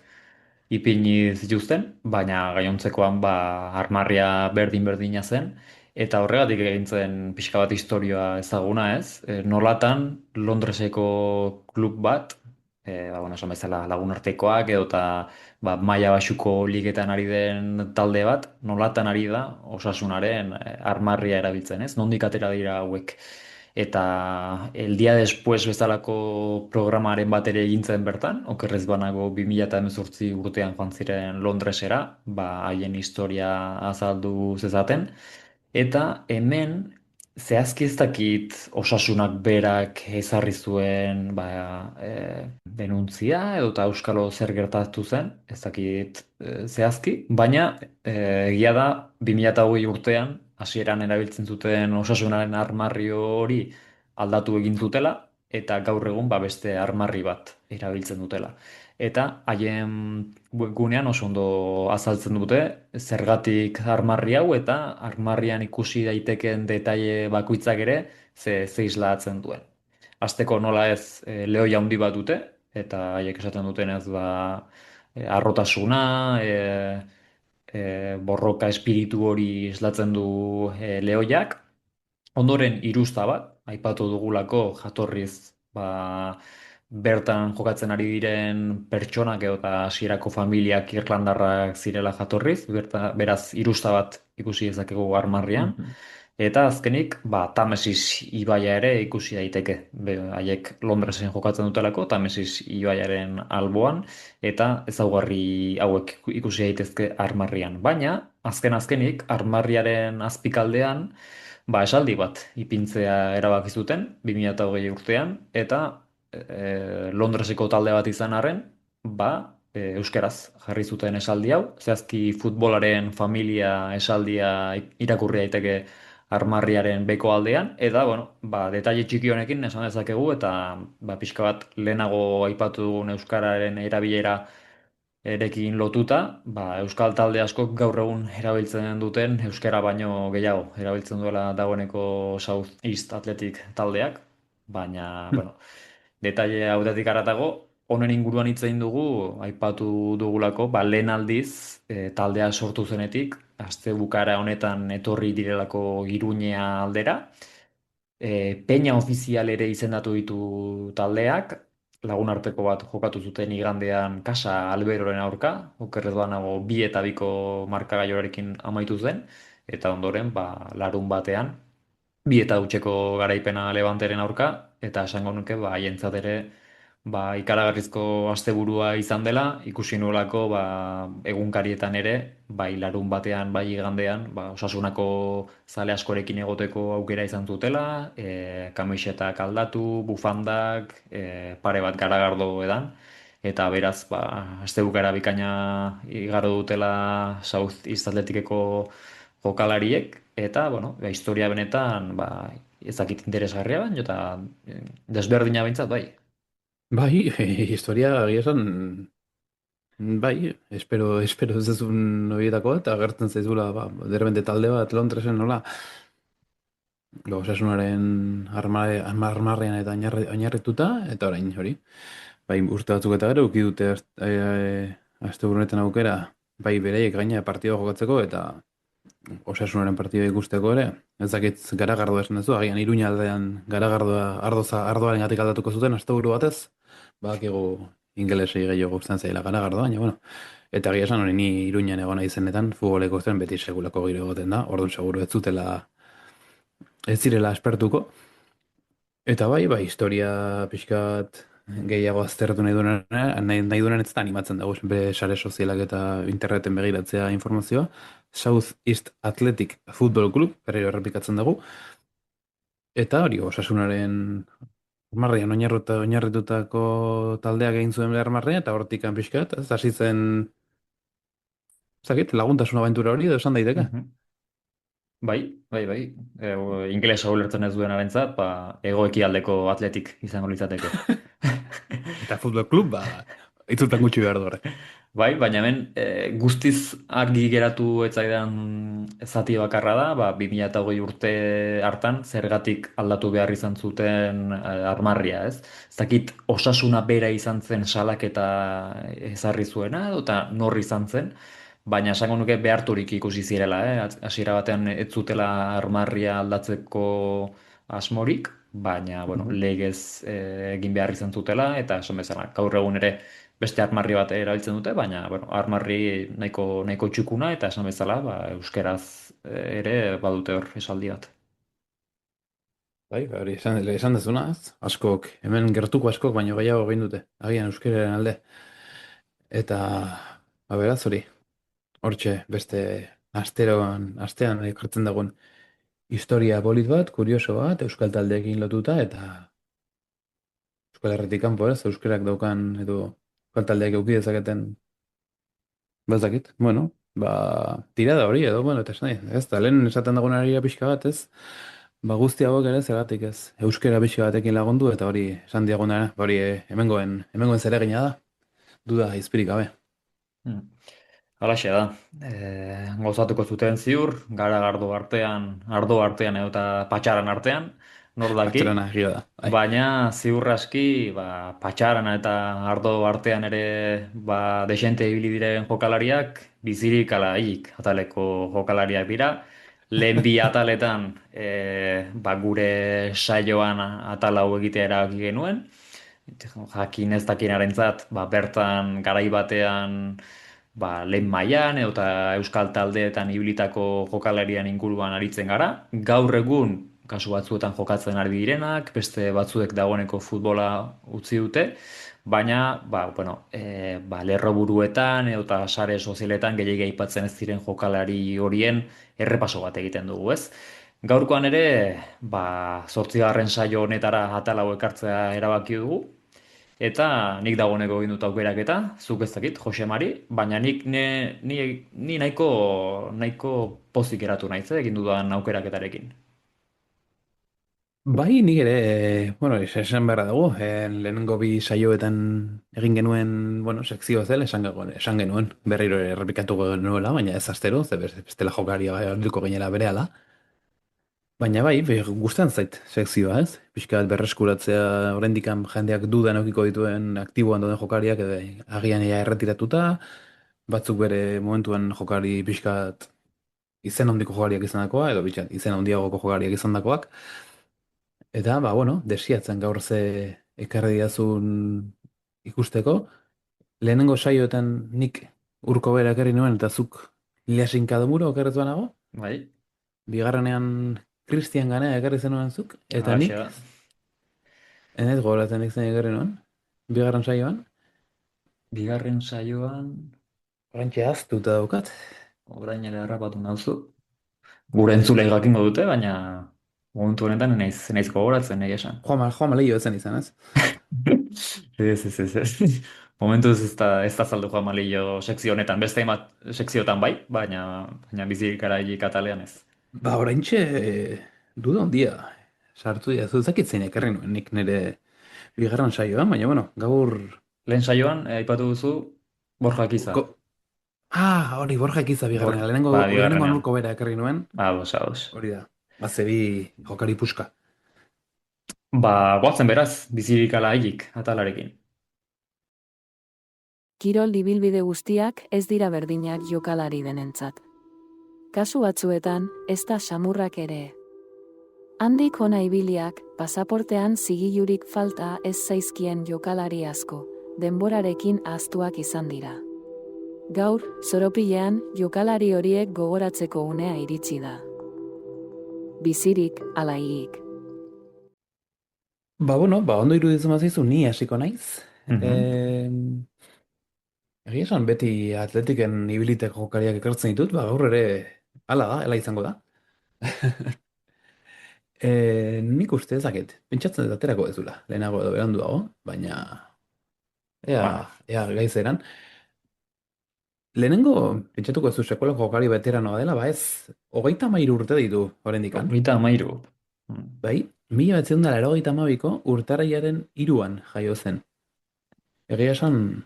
ipini zituzten, baina gainontzekoan armarria berdin-berdina zen, eta horregatik egin zen pixka bat historia ezaguna, ez? Nolatan Londreseko klub bat, esan bezala lagunartekoak edota maila baxuko ligetan ari den talde bat, nolatan ari da Osasunaren armarria erabiltzen, ez? Nondik atera dira hauek. Eta el día después bezalako programaren bat ere egin zen bertan, okerrez banago 2018 urtean joan ziren Londresera, haien historia azaldu zezaten. Eta hemen zehazki ez dakit Osasunak berak ezarri zuen denuntzia edota Euskalo zer gertatu zen, ez dakit zehazki, baina egia da 2008 urtean hasieran erabiltzen zuten Osasunaren armarri hori aldatu egin zutela, eta gaur egun beste armarri bat erabiltzen dutela. Eta haien webgunean oso ondo azaltzen dute zergatik armarri hau, eta armarrian ikusi daitekeen detaile bakoitzak ere ze islatzen duen. Hasteko nola ez lehoi handi bat dute, eta haiek esaten dutenez arrotasuna, borroka espiritu hori islatzen du lehoiak. Ondoren iruzta bat, aipatu dugulako jatorriz bertan jokatzen ari diren pertsonak eta hasierako familiak irlandarrak zirela jatorriz, beraz iruzta bat ikusi dezakegu armarrian. Mhm. Eta azkenik, Tamesis ibaia ere ikusi daiteke. Haiek Londresen jokatzen dutelako, Tamesis ibaiaren alboan, eta ezaugarri hauek ikusi daitezke armarrian. Baina, azkenik, armarriaren azpikaldean, esaldi bat ipintzea erabaki zuten 2008 urtean, eta Londreseko talde bat izan arren, euskaraz jarri zuten esaldi hau, zehazki futbolaren familia esaldia irakurri daiteke armarriaren beko aldean, eta, detaile txiki honekin esan dezakegu, eta pixka bat lehenago aipatu dugun euskararen erabilera erekin lotuta, euskal talde askok gaur egun erabiltzen duten euskara baino gehiago erabiltzen duela dagoeneko South East Athletic taldeak, baina, detaile hauetatik haratago, honen inguruan hitz egin dugu, aipatu dugulako, lehen aldiz taldea sortu zenetik, aste bukara honetan etorri direlako Iruñea aldera, peña ofizial ere izendatu ditu taldeak, lagunarteko bat jokatu zuten igandean Casa Alberoren aurka, okerrez banago 2-2 markagailoarekin amaitu zen, eta ondoren, larun batean, 2-0 garaipena Levanteren aurka, eta esango nuke, haientzat ere, ikaragarrizko asteburua izan dela, ikusi nuelako, egunkarietan ere, larun batean, igandean, Osasunako zale askorekin egoteko aukera izan zutela, kamisetak aldatu, bufandak, pare bat garagardo edan, eta beraz, astebukara bikaina igaro dutela South East Athleticeko jokalariek, eta, historia benetan, ezakit interesgarria baino, eta desberdina behintzat, bai. Bai, historia egia esan, bai, espero ez dezun horietako, eta agertzen zaizula, derbente talde bat Londresen nola, Osasunaren armarrean eta oinarrituta, eta orain hori. Bai, urte batzuk eta gero, uki dute asteburunetan aukera, bai beraiek gaina partidua jokatzeko eta Osasunaren partidua ikusteko ere. Ez dakit garagardoa esan duzu, agian Iruña aldean garagardoa ardoaren gatik aldatuko zuten asteburu batez. Badakigu ingelesei gehiago gustatzen zaila garagardoa, baina bueno. Eta egia esan hori ni Iruñan egon naizenetan futboleko zen beti segulako giro egoten da. Orduan seguru ez zirela espertuko. Eta bai, historia pixkat gehiago aztertu nahi duenen ez da animatzen dago, bere sare sozialak eta interneten begiratzea informazioa. South East Athletic Football Club, berriro errepikatzen dugu. Eta hori, Osasunaren armarrian oinarritutako taldeak egin zuen behar armarria, eta hortik pixkat, ez hasi zen, ez dakit, laguntasun abentura hori, edo esan daiteke. Mhm. Bai, bai, bai. Ingelesa ulertzen ez duenarentzat, ba, hego-ekialdeko atletik izango litzateke. Eta futbol klub, itzutan gutxi behar du horrek. Bai, baina hemen guztiz argi geratu ez zaidan zati bakarra da, ba, 2008 urte hartan zergatik aldatu behar izan zuten armarria, ez? Ez dakit Osasuna bera izan zen salaketa ezarri zuena, eta nor izan zen, baina esango nuke beharturik ikusi zirela, hasiera batean ez zutela armarria aldatzeko asmorik, baina, bueno, Mhm. legez egin behar izan zutela, eta esan bezala, gaur egun ere beste armarri bat erabiltzen dute, baina bueno, armarri nahiko txukuna eta esan bezala, ba, euskeraz ere badute hor esaldi bat. Bai, hori esan dezuna, ez? Askok, hemen gertuko askok, baino gehiago egin dute. Agian euskararen alde. Eta, beraz hori, hortxe, beste astean ekartzen dagoen historia polit bat, kurioso bat, euskal taldeekin lotuta, eta Euskal Herritik kanpo, ez? Euskarak daukan, edo euskal taldeek eduki dezaketen, bazakit, bueno, tirada hori, edo, bueno, eta esan nahi, ez? Da, lehen esaten dagoen ari pixka bat, ez? Ba guzti hauek ere zergatik ez. Euskara pixka batekin lagundu eta hori esan diaguna, hori hemengoen zeregina da. Duda izpirik gabe. Hmm. Halaxe da. Gozatuko zuten ziur, ardo artean edo eta patxaran artean, nor daki. Patxarana egia da. Bai. Baina ziur aski, ba, patxarana eta ardo artean ere ba, desente ibili diren jokalariak, bizirik ala hilik ataleko jokalariak dira. Lehen bi ataletan ba, gure saioan atal hau egitea erabaki genuen. Jakin ez dakinarentzat, ba, bertan garai batean ba, lehen mailan eta euskal taldeetan ibilitako jokalarian inguruan aritzen gara. Gaur egun, kasu batzuetan jokatzen ari direnak, beste batzuek dagoeneko futbola utzi dute, baina ba, bueno, ba, lerroburuetan eta sare sozialetan gehiagia aipatzen ez diren jokalari horien errepaso bat egiten dugu, ez? Gaurkoan ere, ba, 8. saio honetara atal hau ekartzea erabaki dugu. Eta nik dagoeneko egin dut aukeraketa, zuk ez dakit, Jose Mari, baina ni nahiko pozik geratu naiz, egin dudan aukeraketarekin. Bai, nik ere, bueno, esan beharra dugu, lehenengo bi saioetan egin genuen, bueno, sekzio zel, esan genuen, berriro errepikatu genuela, baina ez astero, ze bestela jokaria helduko ginela berehala. Baina bai, gustatzen zait sekzioa, ez? Pixkat berreskuratzea oraindikan jendeak dudan edukiko dituen aktiboan dauden jokariak edo agian ia erretiratuta, batzuk bere momentuan jokari pixkat izen handiko jokariak izandakoa edo pixkat izen handiagoko jokariak izandakoak. Eta, bueno, desiatzen gaur ze ekarri didazun ikusteko. Lehenengo saioetan nik urko bera ekarri nuen eta zuk Iliasin Kadamuro okerretu nago. Bai, Bigarrenean Cristian Ganea ekarri zenuen zuk, eta halaxe nik da. enez gogoratzen nik zen ekarri nuen, bigarren saioan, Bigarren saioan, orantxe ahaztuta daukat. orain ere harrapatu nauzu. Gure entzulei jakingo dute, baina momentu honetan ez naiz gogoratzen nahi esan. Joan Malillo etzen izan, ez? Ez. Momentuz ez da saldu Juan Malillo sekzio honetan, beste hainbat sekziotan bai, baina bizi garaili katalean ez. Ba, orantxe duda handia sartu dira, zuzakit zein ekarri nuen nik nire bigarren saioan, baina, bueno, gaur... Lehen saioan, aipatu duzu, Borja Kiza. Go... hori Borja Ekiza bigarren, Ba, lehenengo bigarrenean. nurko bera ekarri nuen, Ados, ados. hori da. Bazebi jokari puska. Ba, goazen beraz, bizirik ala hilik, atalarekin. Kirol ibilbide guztiak ez dira berdinak jokalari denentzat. Kasu batzuetan, ez da samurrak ere. Handik hona ibiliak, pasaportean zigilurik falta ez zaizkien jokalari asko, denborarekin ahaztuak izan dira. Gaur, Zoropilean, jokalari horiek gogoratzeko unea iritsi da. Bizirik, ala hilik. Ondo iruditzen bazaizu ni hasiko naiz. Mhm. Egia esan beti atletiken ibiliteko jokariak ekartzen ditut, gaur ere hala izango da. Nik uste ezaket, pentsatzen dut aterako ezula, lehenago edo beranduago, baina Bueno, ea gaizeran. Lehenengo, pentsatuko ez du sekolako jokari veteranoa dela, ez, 33 urte ditu oraindikan. 33. Bai, 1982ko urtarrilaren 3an jaio zen. Egia esan,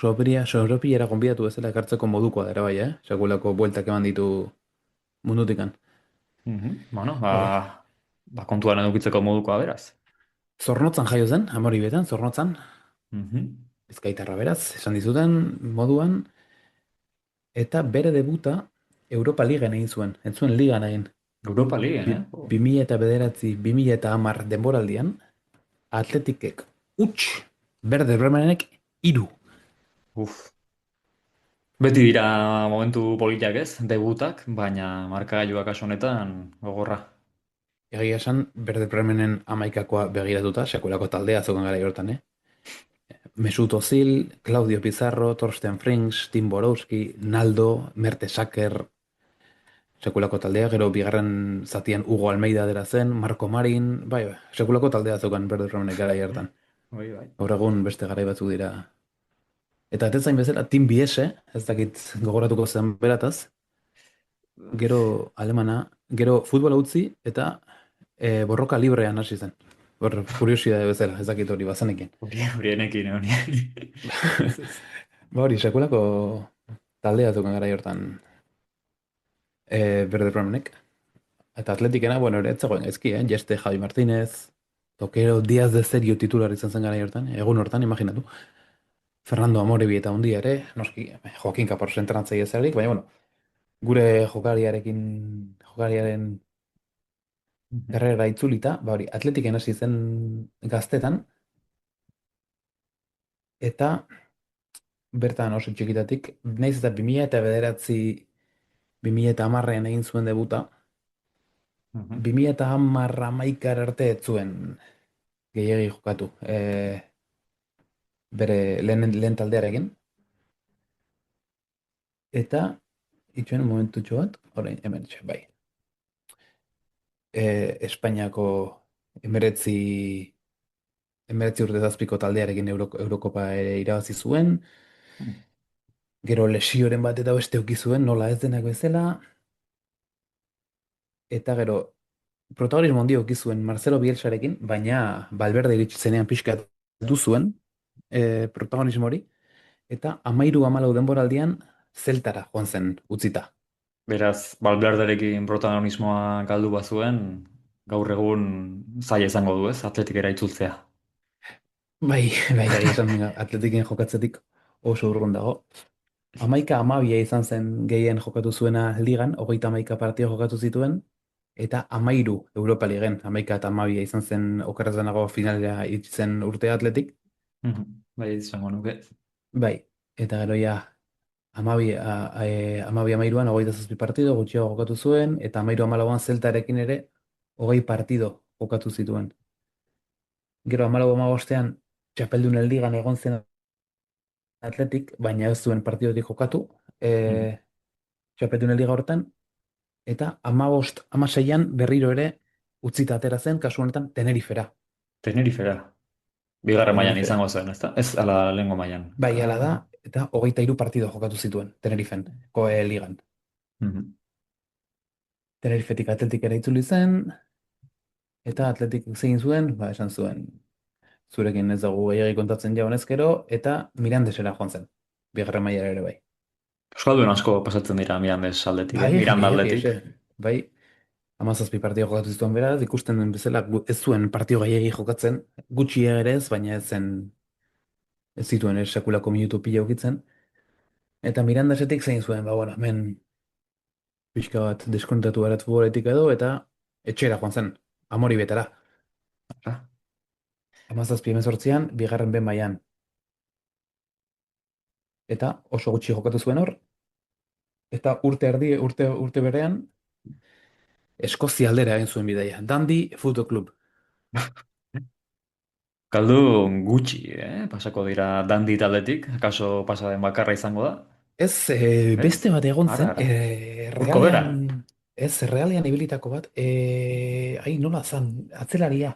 Soropiera gonbidatu bezala ekartzeko modukoa dara bai, sekulako bueltak eman ditu mundutikan. Bueno, Hore. kontuan edukitzeko modukoa beraz. Zornotzan jaio zen, Amoribetan, Zornotzan, Mhm. Bizkaitarra beraz, esan dizuten moduan, eta bere debuta Europa Ligan egin zuen, ez zuen ligan egin. Europa Ligen, Bi- eh? Oh. 2009, 2010 denboraldian, Atletikek huts, Werder Bremenek 3. Uf. Beti dira momentu politak ez, debutak, baina markagailuak kasu honetan gogorra. Egia esan, Werder Bremenen 11koa begiratuta, sekulako taldea zeukan gara hortan, Mesut Özil, Claudio Pizarro, Torsten Frings, Tim Borowski, Naldo, Mertesacker, sekulako taldea, gero bigarren zatian Hugo Almeida dela zen, Marco Marin, bai, sekulako taldea zeukan Werder Bremenek garai hartan. Bai. Gaur egun beste garai batzuk dira. Eta atezain bezala, Tim Biese, ez dakit gogoratuko zen berataz, gero alemana, gero futbola utzi eta borroka librean hasi zen. Hor, kuriosidade bezala, ez dakit hori bazenekin. Horienekin, horien. Hori, sekulako taldea zeukan garai hortan Werder Bremenek. Eta atletikena, bueno, ere, ez zegoen gaizki, Jeste, Javi Martínez, Tokero, Díaz de Serio titular izan zen garai hortan, egun hortan, imaginatu. Fernando Amorebi eta Undia ere, noski, Joaquin Kapor entrenatzaile zelarik, baina, bueno, gure jokariaren karrera itzulita, hori, atletiken hasi zen gaztetan, eta bertan oso txikitatik, nahiz eta 2009, 2010 egin zuen debuta, 2010-11 arte ez zuen gehiegi jokatu. Bere lehen taldearekin. Eta, itxuen momentutxo bat, orain, hemen, bai. Espainiako emeretzi urte zazpiko taldearekin Eurokopa ere irabazi zuen. Gero lesioren bat eta beste uki zuen, nola ez denak bezala. Eta gero, protagonismo handia uki zuen Marcelo Bielsarekin, baina Valverde iritsi zenean pixkat du zuen protagonismo hori. Eta 13-14 denboraldian Zeltara joan zen utzita. Beraz, Valverderekin protagonismoa galdu bazuen, gaur egun zaila izango du ez, atletikera itzultzea. Bai, esan atletiken jokatzetik oso urrun dago. 11-12 izan zen gehien jokatu zuena ligan, 31 partida jokatu zituen, eta 13 Europa Ligen, 11 eta 12 izan zen okerrez denago finalera zen urte atletik. Bai, izango nuke. Bai, eta gero ja, 12-13an 27 partido gutxiago jokatu zuen, eta 13-14an Zeltarekin ere 20 partido jokatu zituen. Gero 14-15ean Txapeldunen ligan egon zen atletik, baina ez zuen partidotik jokatu, Txapeldunen liga hortan, eta 15-16an berriro ere utzita atera zen, kasu honetan Tenerifera. Tenerifera. Bigarren mailan Tenerifera. izango zen, ezta? Ez ala lehengo mailan. Bai, hala da, eta 23 partido jokatu zituen Tenerifen, ligan. Tenerifetik atletikera itzuli zen, eta atletik zegin zuen, esan zuen, zurekin ez dugu gehiagi kontatzen jaunez gero, eta Mirandesera joan zen, bigarren mailara ere bai. Euskaldun asko pasatzen dira Mirandes aldetik, Bai, Miranda gehiegi, aldetik. bai, 17 partida jokatu zituen beraz, ikusten den bezala ez zuen partio gehiegi jokatzen, gutxi ere ez, baina ez zen ez zituen sekulako minutu pila ukitzen, eta Mirandasetik zein zuen, ba, bueno, hemen pixka bat deskontatu barat futboletik edo, eta etxera joan zen, Amori betara. Ah, 17-18an, bigarren ben mailan. Eta oso gutxi jokatu zuen hor, eta urte berean, Eskozia aldera egin zuen bidaia. Dundee Football Club. Galdu gutxi, pasako dira Dandi taldetik, akaso pasa den bakarra izango da. Ez, Ez? beste bat egon zen, Ara. Urko bera. Realean, ez, Realean ibilitako bat, ai, nola zan, atzelaria.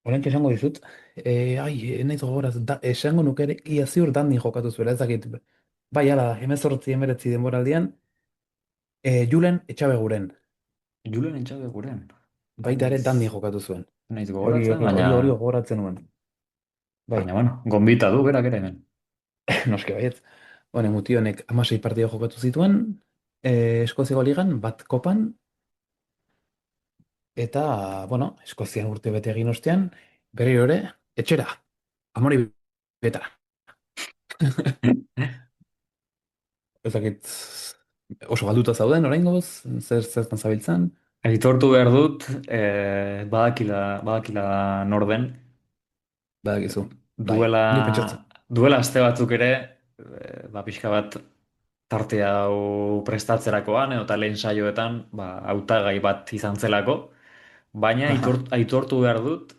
Oraintxe esango dizut, ai, ez naiz gogoraz, esango nuke ere, ia ziur Dundee jokatu zuela, ez dakit, bai, ala, 18-19 denboraldian, Julen Etxabeguren, Julen entxabe guren. baita ere Naiz, Dundee jokatu zuen. naiz Hori, gogoratzen, hori, baina, hori gogoratzen nuen. Bai, baina, bueno, gonbita du berak ere hemen. noski baietz. Bueno, muti honek 16 partida jokatu zituen, Eskoziako ligan, bat kopan, eta, bueno, Eskozian urte bete egin ostean, berriro ere, etxera, Amori betara. Ez dakit, oso galduta zauden, oraingoz, zertan zabiltzan, Aitortu behar dut, badakila nor den, badakizu. Bai, duela, ni pentsatzen. duela aste batzuk ere, ba, pixka bat tarte hau prestatzerakoan, edo eta lehen saioetan, ba, hautagai bat izan zelako, baina Aha. aitortu behar dut,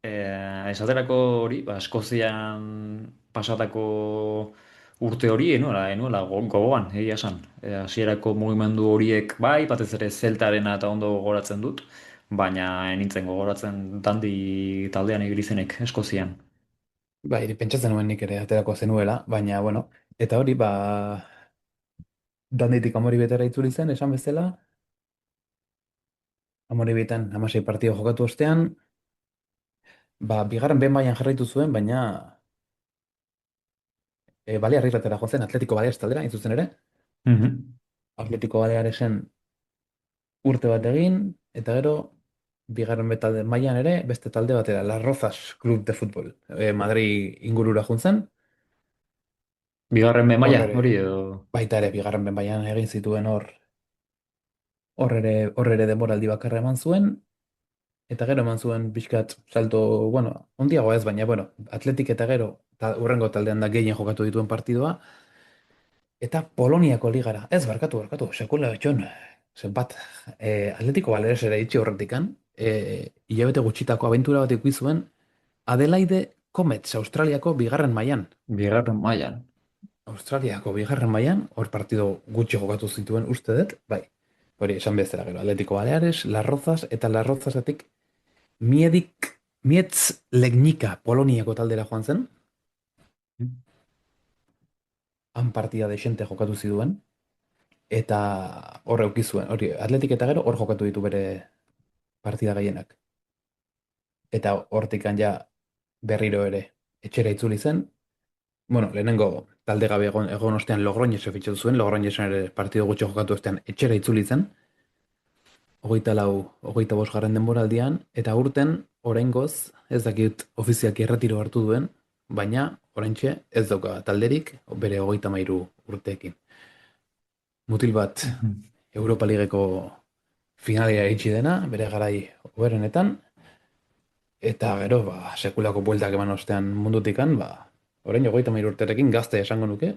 esaterako hori, ba, Eskozian pasatako urte hori, enuela gogoan, egia esan. Hasierako mugimendu horiek bai, batez ere zeltarena eta ondo gogoratzen dut, baina enintzen gogoratzen dandi taldean ibili zenek Eskozian. Bai, pentsatzen nuen nik ere aterako zenuela, baina, bueno, eta hori, ba, Danditik Amori betara itzuli zen, esan bezala, Amori betan 16 partida jokatu ostean, ba, bigarren behin mailan jarraitu zuen, baina Balearretara joan zen, Atletico Baleares taldera, hain zuzen ere. Mhm. Atletico Balearesen urte bat egin, eta gero, bigarren talde mailan ere, beste talde batera, Las Rozas Club de Fútbol. Madrid ingurura joan zen, Bigarren hor maila ere, hori edo... baita ere, bigarren behin mailan egin zituen hor ere denboraldi bakarra eman zuen, eta gero eman zuen pixkat salto, bueno, ondiagoa ez, baina, bueno, Atletik eta gero, hurrengo taldean da gehien jokatu dituen partidua, eta Poloniako ligara, ez, barkatu, sekula etxon, zenbat, Atletiko Baleares ere itxi horretikan, hilabete gutxitako abentura bat ikusi zuen, Adelaide Comets, Australiako bigarren mailan. Bigarren mailan. Australiako bigarren mailan, hor partido gutxi jokatu zituen uste dut, bai, hori esan bezala gero, Atletiko Baleares, Las Rozas, eta Las Rozasetik Mietz Legnica Poloniako taldera joan zen, han partida desente jokatu zituen, eta hor euki zuen, hori, Atletik eta gero hor jokatu ditu bere partida gehienak. Eta hortikan ja berriro ere etxera itzuli zen, bueno, lehenengo talde gabe egon ostean Logroñese fitxatu zuen, Logroñesen ere partido gutxi jokatu ostean etxera itzuli zen, 25 denboraldian, eta urten, oraingoz, ez dakit ofizialki erretiro hartu duen, baina, oraintxe, ez dauka talderik, bere 33 urteekin. Mutil bat, Europa Ligeko finalera itxi dena, bere garai hoberenetan, eta gero, ba, sekulako bueltak eman ostean mundutikan, ba, orain 33 urterekin gazte esango nuke,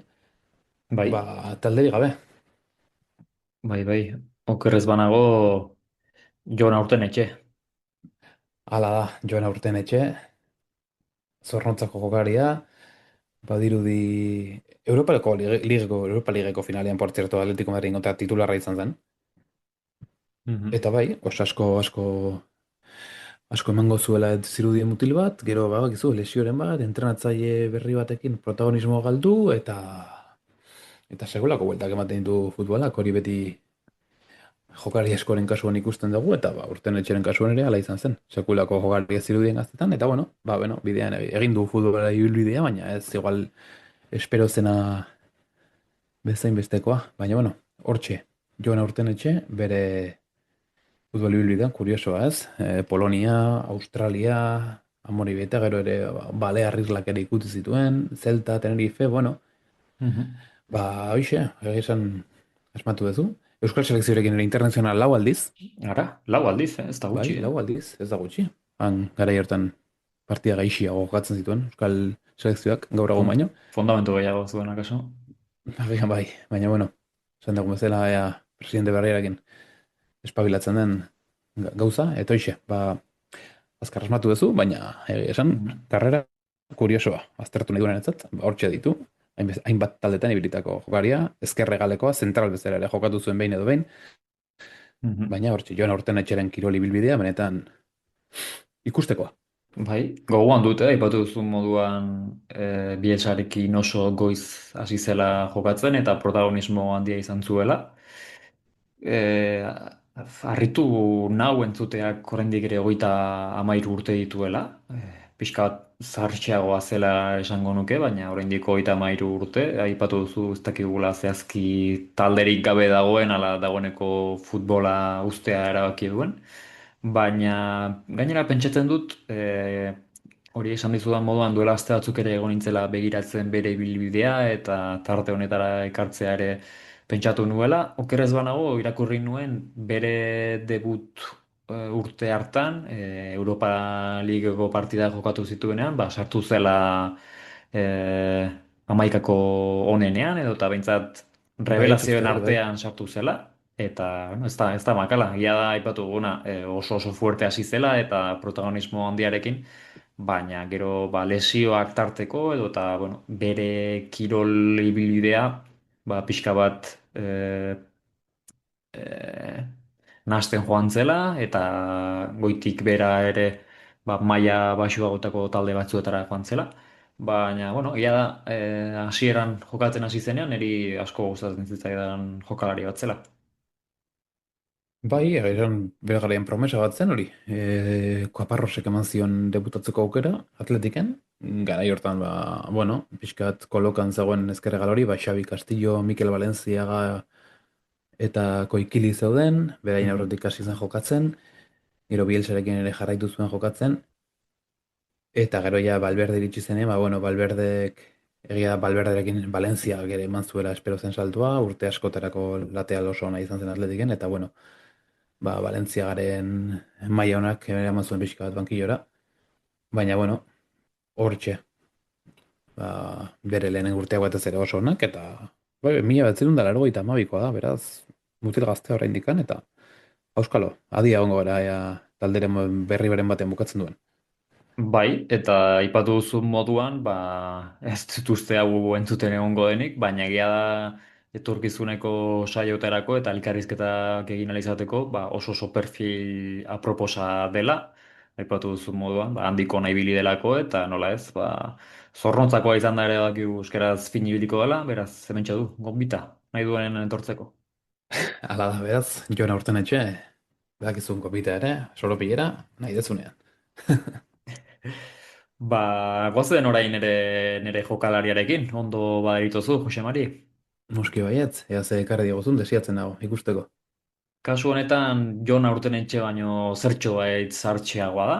Bai, ba, talderik gabe. bai. Okerrez banago, Jon aurten etxe. Hala da, Joan Aurtenetxe, zornontzako jokaria, badirudi Europa Ligeko finalean, por cierto, Atletico Madrid kontra titularra izan zen. Mhm. Eta bai, asko emango zuela zirudien mutil bat, gero bakizu lesioren bat, entrenatzaile berri batekin protagonismo galdu, eta segulako bueltak ematen ditu futbolak, hori beti jokari askoren kasuan ikusten dugu, eta ba, Urtenetxeren kasuan ere hala izan zen. Sekulako jokari ez zirudien gaztetan, eta bueno, bidean egin du futbolera ibilbidea, baina ez igual espero zena bezain bestekoa. Baina bueno, hortxe, Jon Urtenetxe, bere futbol ibilbidean, kuriosoa ez, Polonia, Australia, Amorebieta, gero ere Balearrislak ere ikusi zituen, Celta, Tenerife, bueno, Mhm. hoxe, esan asmatu duzu. Euskal selekzioarekin ere internazional lau aldiz, Ara, lau aldiz, ez da bai, gutxi, lau aldiz, ez da gutxi. Han, garai hartan partida gaixiago jokatzen zituen, Euskal selekzioak gaur egun Fon- baino. Fondamentu gehiago zuen akaso. Agian bai, baina bueno, esan dugu bezala ea presidente berriarekin espabilatzen den gauza, eta hoxe, azkar asmatu duzu, baina esan, Mhm. karrera kuriosoa, aztertu nahi duenetzat, hortxe ditu, hainbat taldetan ibilitako jokaria, ezkerregalekoa, zentral bezala ere jokatu zuen behin edo behin, Mhm. baina hortxe, Joan Urtenetxeren kiroli bilbidea, benetan ikustekoa. Bai, gogoan dute, aipatu duzun moduan Bielsarekin oso goiz hasi zela jokatzen eta protagonismo handia izan zuela. E, Harritu nau entzuteak oraindik ere 33 urte dituela. Pixka bat zahartxeagoa zela esango nuke, baina oraindik 33 urte. Aipatu duzu ez dakigula zehazki talderik gabe dagoen, ala dagoeneko futbola uztea erabaki duen. Baina gainera pentsatzen dut, hori esan dizudan moduan duela aste batzuk ere egon nintzela begiratzen bere ibilbidea eta tarte honetara ekartzea ere pentsatu nuela. Okerrez banago irakurri nuen bere debut urte hartan, Europa Ligako partida jokatu zituenean, ba, sartu zela eh, hamaikako onenean, edo eta behintzat Bai, uste revelazioen dut, bai. artean sartu zela. Eta bueno, ez da makala, gila da aipatu duguna, oso fuerte hasi zela eta protagonismo handiarekin, baina gero ba, lesioak tarteko edo eta bueno, bere kirol ibilbidea ba, pixka bat eh, nahasten joan zela eta goitik bera ere ba, maila baxuagotako talde batzuetara joan zela. Baina, bueno, ia da, hasieran jokatzen hasi zenean, niri asko gustatzen zitzaidan jokalari bat zela. Bai, eran bere garaian promesa bat zen hori. Kaparrosek eman zion debutatzeko aukera, Atletiken. Garai hortan, ba, bueno, pixkat kolokan zegoen ezkerregal hori, ba, Xabi Castillo, Mikel Valenciaga eta Koikili zeuden, berain Mhm. aurretik hasi zen jokatzen, gero Bielsarekin ere jarraitu zuen jokatzen, eta gero ja Valverde iritsi zenean, ba, bueno, Valverdek, egia da Valverderekin Valencia ere eman zuela espero zen saltua, urte askotarako lateral oso ona izan zen Atletiken, eta bueno, ba, Valentziagaren maila onak eraman zuen pixka bat bankillora, baina bueno, hortxe, ba, bere lehenen urteak batez ere oso onak, eta bai, 1982koa da, beraz, mutil gazte oraindik eta auskalo, adi egongo gara ea talderen berri beren batean bukatzen duen. Bai, eta aipatu duzun moduan, ba, ez dut uste hau entzuten egongo denik, baina egia da etorkizuneko saioterako eta elkarrizketak egin ahal izateko, ba, oso perfil aproposa dela, aipatu duzun moduan, ba, handiko nahi bili delako, eta nola ez, ba, zornontzakoa izan da ere dakigu euskaraz fin ibiliko dela, beraz, hementsa du, gonbita, nahi duen etortzeko. Hala da, beraz, Jon Aurtenetxe, badakizun kopita ere, soropilera, nahi dezunean. Ba, goazen orain nere jokalariarekin, ondo baderitozu, Jose Mari. Noski baietz, ea ze ekarri diguzun desiatzen dago, ikusteko. Kasu honetan, Jon Aurtenetxe baino zertxo bait zartxeagoa da.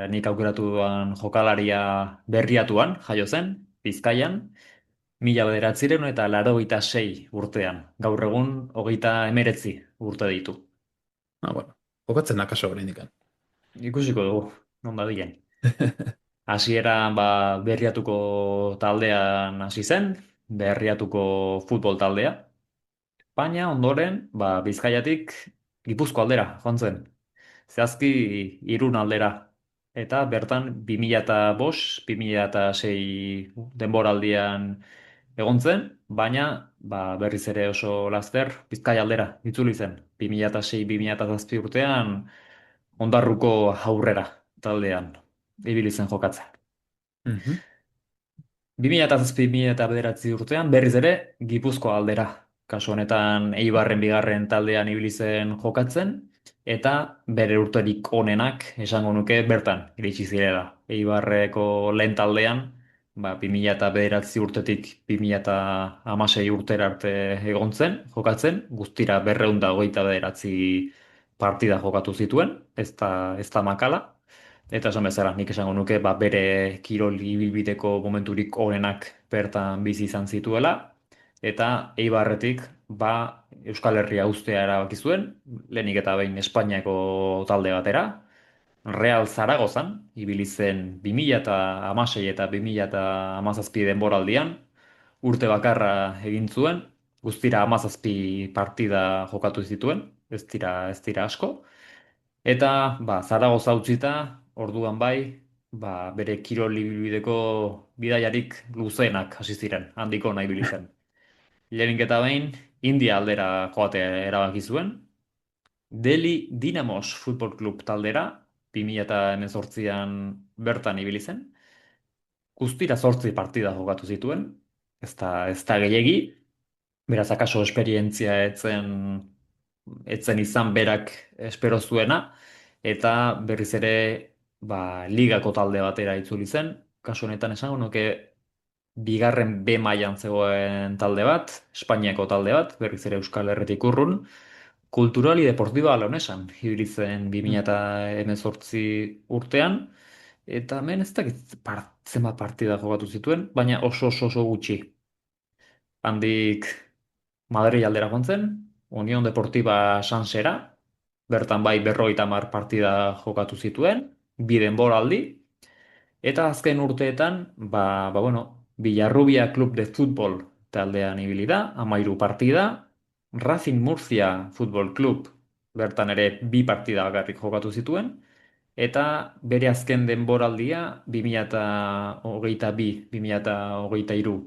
Nik aukeratu duan jokalaria berriatuan, jaio zen, Bizkaian, 1986 urtean. Gaur egun, 39 urte ditu. Ah, bueno, jokatzen akaso oraindik. Ikusiko dugu, non da diren. Hasieran ba, berriatuko taldean hasi zen, berriatuko futbol taldea. Baina ondoren, ba, Bizkaiatik Gipuzko aldera joan zen. Zehazki Irun aldera. Eta bertan 2005, 2006 denboraldian egon zen, baina ba, berriz ere oso laster Bizkaia aldera itzuli zen. 2006-2007 urtean Ondarruko aurrera taldean ibili zen jokatzen. Mhm. 2007-2009 urtean berriz ere Gipuzkoa aldera. Kasu honetan Eibarren bigarren taldean ibili zen jokatzen eta bere urterik onenak esango nuke bertan iritsi zirela. Eibarreko lehen taldean ba, 2009 urtetik 2016 urtera arte egon zen jokatzen, guztira 229 partida jokatu zituen, ez da makala. Eta esan bezala, nik esango nuke bere kirol ibilbideko momenturik onenak bertan bizi izan zituela, eta Eibarretik Euskal Herria uztea erabaki zuen, lehenik eta behin Espainiako talde batera, Real Zaragozan, ibili zen 2016 eta 2017 denboraldian, urte bakarra egin zuen, guztira 17 partida jokatu zituen, ez dira asko, eta Zaragoza utzita, orduan bere kirol ibilbideko bidaiarik luzeenak hasi ziren, handiko nahi ibili zen. Lehenik eta behin, India aldera joatea erabaki zuen, Delhi Dynamos Football Club taldera, 2018an bertan ibili zen, guztira 8 partida jokatu zituen, ez da gehiegi, beraz akaso esperientzia etzen izan berak espero zuena, eta berriz ere ligako talde batera itzuli zen, kasu honetan esango nuke bigarren B mailan zegoen talde bat, Espainiako talde bat, berriz ere Euskal Herritik urrun, Kulturali Deportiba Leonesan, ibili zen 2018 urtean, eta hemen ez dakit zenbat partida jokatu zituen, baina oso gutxi. Handik Madrid aldera joan zen, Unión Deportiva Sansera, bertan 50 partida jokatu zituen, bi denboraldi, eta azken urteetan, Villarrubia Club de Fútbol taldean ibili da, 13 partida, Racing Murcia Football Club, bertan ere bi partida bakarrik jokatu zituen, eta bere azken denboraldia 2022-2023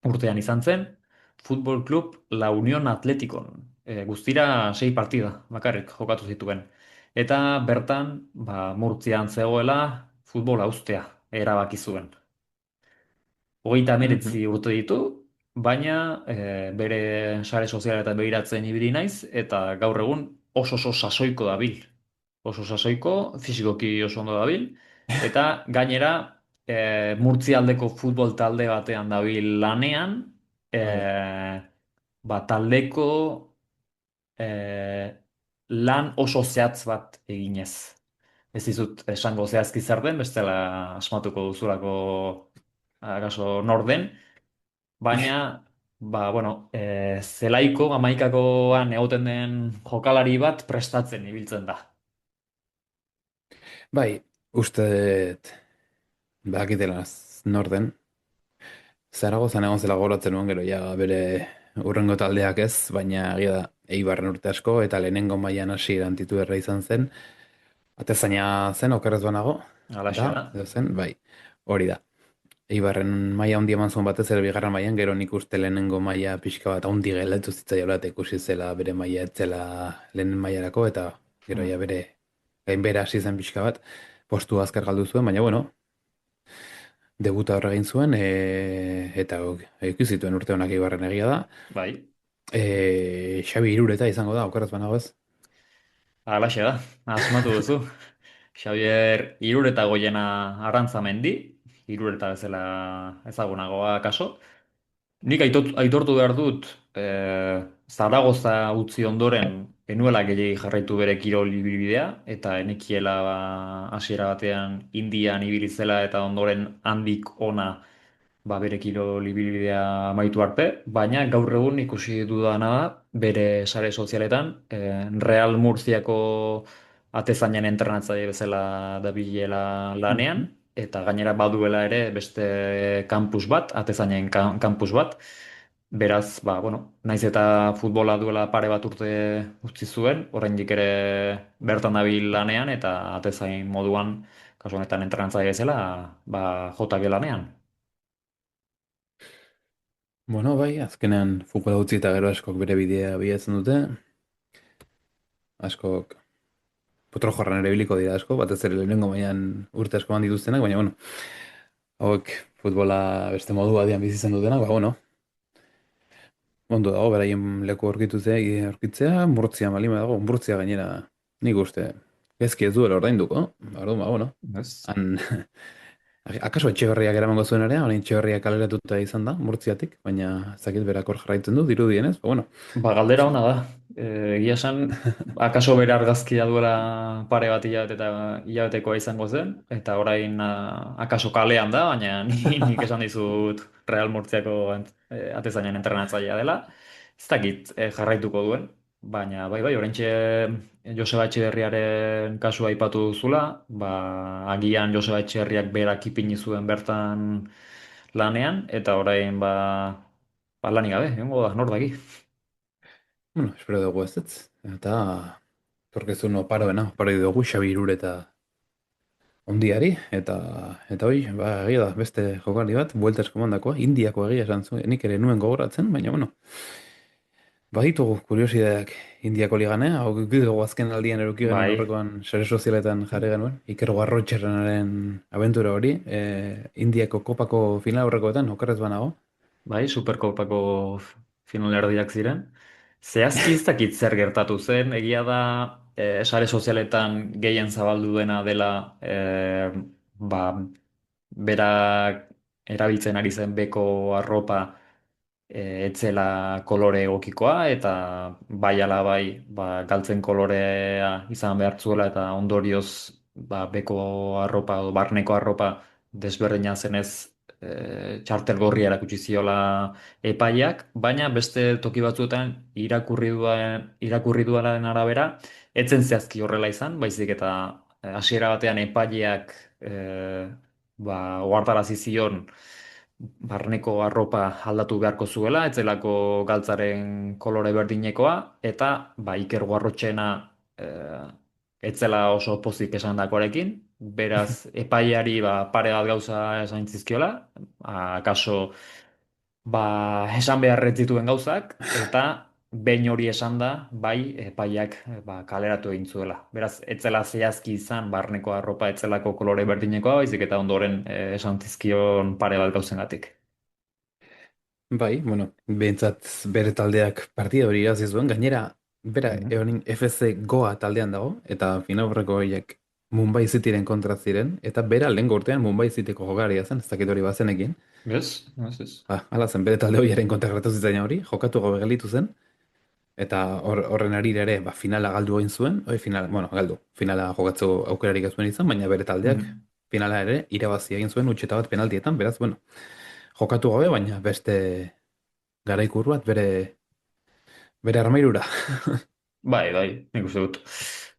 urtean izan zen, Futbol Club La Unión Atleticon, guztira 6 partida bakarrik jokatu zituen. Eta bertan, Murtzian zegoela, futbola uztea erabaki zuen. 39 urte ditu, baina bere sare sozialetan begiratzen ibili naiz, eta gaur egun oso sasoiko dabil. Oso sasoiko, fizikoki oso ondo dabil, eta gainera Murtzialdeko futbol talde batean dabil lanean, taldeko lan oso zehatz bat eginez. Ez dizut esango zehazki zer den, bestela asmatuko duzulako akaso nor den, baina zelaiko 11koan egoten den jokalari bat prestatzen ibiltzen da. Bai, uste dut bakitela norden. Zaragozan egon zela goratzen nuen gero, ja bere urrengo taldeak ez, baina egia da Eibarren urte asko, eta lehenengo mailan hasi titularra izan zen. Atezaina zen, okerrez banago. Halaxe da. Edo zen, bai, hori da. Eibarren maila handi eman zuen batez ere bigarren mailan, gero nik uste lehenengo maila pixka bat handi gelditu zitzaiola eta ikusi zela bere maila ez zela lehen mailarako, eta gero ja bere gainbehera hasi zen pixka bat, postu azkar galdu zuen, baina bueno, debuta horre egin zuen, eta zituen urte honak Eibarren egia da. Bai. Xabi Irureta izango da, okerrez banago ez? Halaxe da, asmatu duzu. Xabier Irureta Goiena Arantzamendi, Irureta bezala ezagunagoa kaso. Nik aitortu behar dut, Zaragoza utzi ondoren enuela gehiagi jarraitu bere kirol ibilbidea, eta enekiela hasiera batean Indian ibili zela eta ondoren handik ona bere kirol ibilbidea amaitu arte, baina gaur egun ikusi dudana da bere sare sozialetan, Real Murciako atezainen entrenatzaile bezala dabilela lanean, eta gainera baduela ere beste kampus bat, atezainen kampus bat, beraz, naiz eta futbola duela pare bat urte utzi zuen, oraindik ere bertan dabil lanean, eta atezain moduan, kasu honetan entrenatzaile bezala, JG lanean. Bueno, bai, azkenean futbola utzi eta gero askok bere bidea bilatzen dute. Askok potro jorran ere biliko dira asko, batez ere lehenengo mailan urte asko eman dituztenak, baina bueno, hauek futbola beste modu batean bizi izan dutenak, ondo dago, beraien leku aurkitzea, Murtzia malima dago, Murtzia gainera nik uste, ezki ez duela ordainduko, bueno. Ez? Akaso Etxeberriak eramango zuen ere, orain Etxeberriak kaleratuta izan da, Murtziatik, baina ez dakit berak hor jarraitzen du, dirudienez, bueno. Galdera ona da. Egia esan, akaso bere argazkia duela pare bat hilabete eta hilabetekoa izango zen, eta orain akaso kalean da, baina nik esan dizut Real Murtziako atezainen entrenatzailea dela. Ez dakit jarraituko duen, baina bai, oraintxe Joseba Etxeberriaren kasua aipatu duzula, ba, agian Joseba Etxeberriak berak ipini zuen bertan lanean, eta orain lanik gabe, egongo da, nor daki. Bueno, espero dugu ez. Eta, torkezun oparo dugu Xabi Irureta ondiari, eta hoi, egia da, beste jokaldi bat, Vueltas komandakoa, Indiako egia esan zuen, nik ere nuen gogoratzen, baina, bueno, baditugu kuriosideak Indiako ligan, hau dugu azken aldian eruki genuen Bai, horrekoan sare sozialetan jarri genuen, Iker Guarrotxerrenaren abentura hori, Indiako kopako final horrekoetan, okerrez banago. bai, Superkopako finalerdiak ziren. Zehazki ez dakit zer gertatu zen, egia da sare sozialetan gehien zabaldu dena dela ba, berak erabiltzen ari zen beko arropa etzela kolore egokikoa eta bai ala bai galtzen kolorea izan behar zuela eta ondorioz beko arropa edo barneko arropa desberdina zenez txartel gorria erakutsi ziola epaiak, baina beste toki batzuetan irakurri duenaren arabera etzen zehazki horrela izan, baizik eta hasiera batean epaileak ohartarazi zion barneko arropa aldatu beharko zuela, etzelako galtzaren kolore berdinekoa, eta Iker Guarrotxena etzela oso pozik esandakoarekin, beraz epaiari pare bat gauza esan zizkiola, akaso esan behar ez dituen gauzak, eta behin hori esan da, bai, epaiak kaleratu egin zuela. Beraz, etzela zehazki izan, barneko arropa etzelako kolore berdinekoa, baizik eta ondoren esan zizkion pare bat gauzengatik. Bai, bueno, behintzat bere taldeak partida hori irabazi zuen, gainera, bera, eonin FC Goa taldean dago, eta finaurreko horiek Mumbai Cityren kontra ziren, eta bera lehen urtean Mumbai Cityko jokaria zen, ez dakit hori bazenekin. Ez, ez. Hala zen, bere talde horiaren kontra gertatu zitzaion hori, jokatu gabe gelditu zen, eta horren harira ere, finala galdu egin zuen, galdu, finala jokatzu aukerarik ez zuen izan, baina bere taldeak finala ere irabazi egin zuen utxeta bat penaltietan, beraz, bueno, jokatu gabe, baina beste garaikur bat bere armairura. Bai, nik uste dut.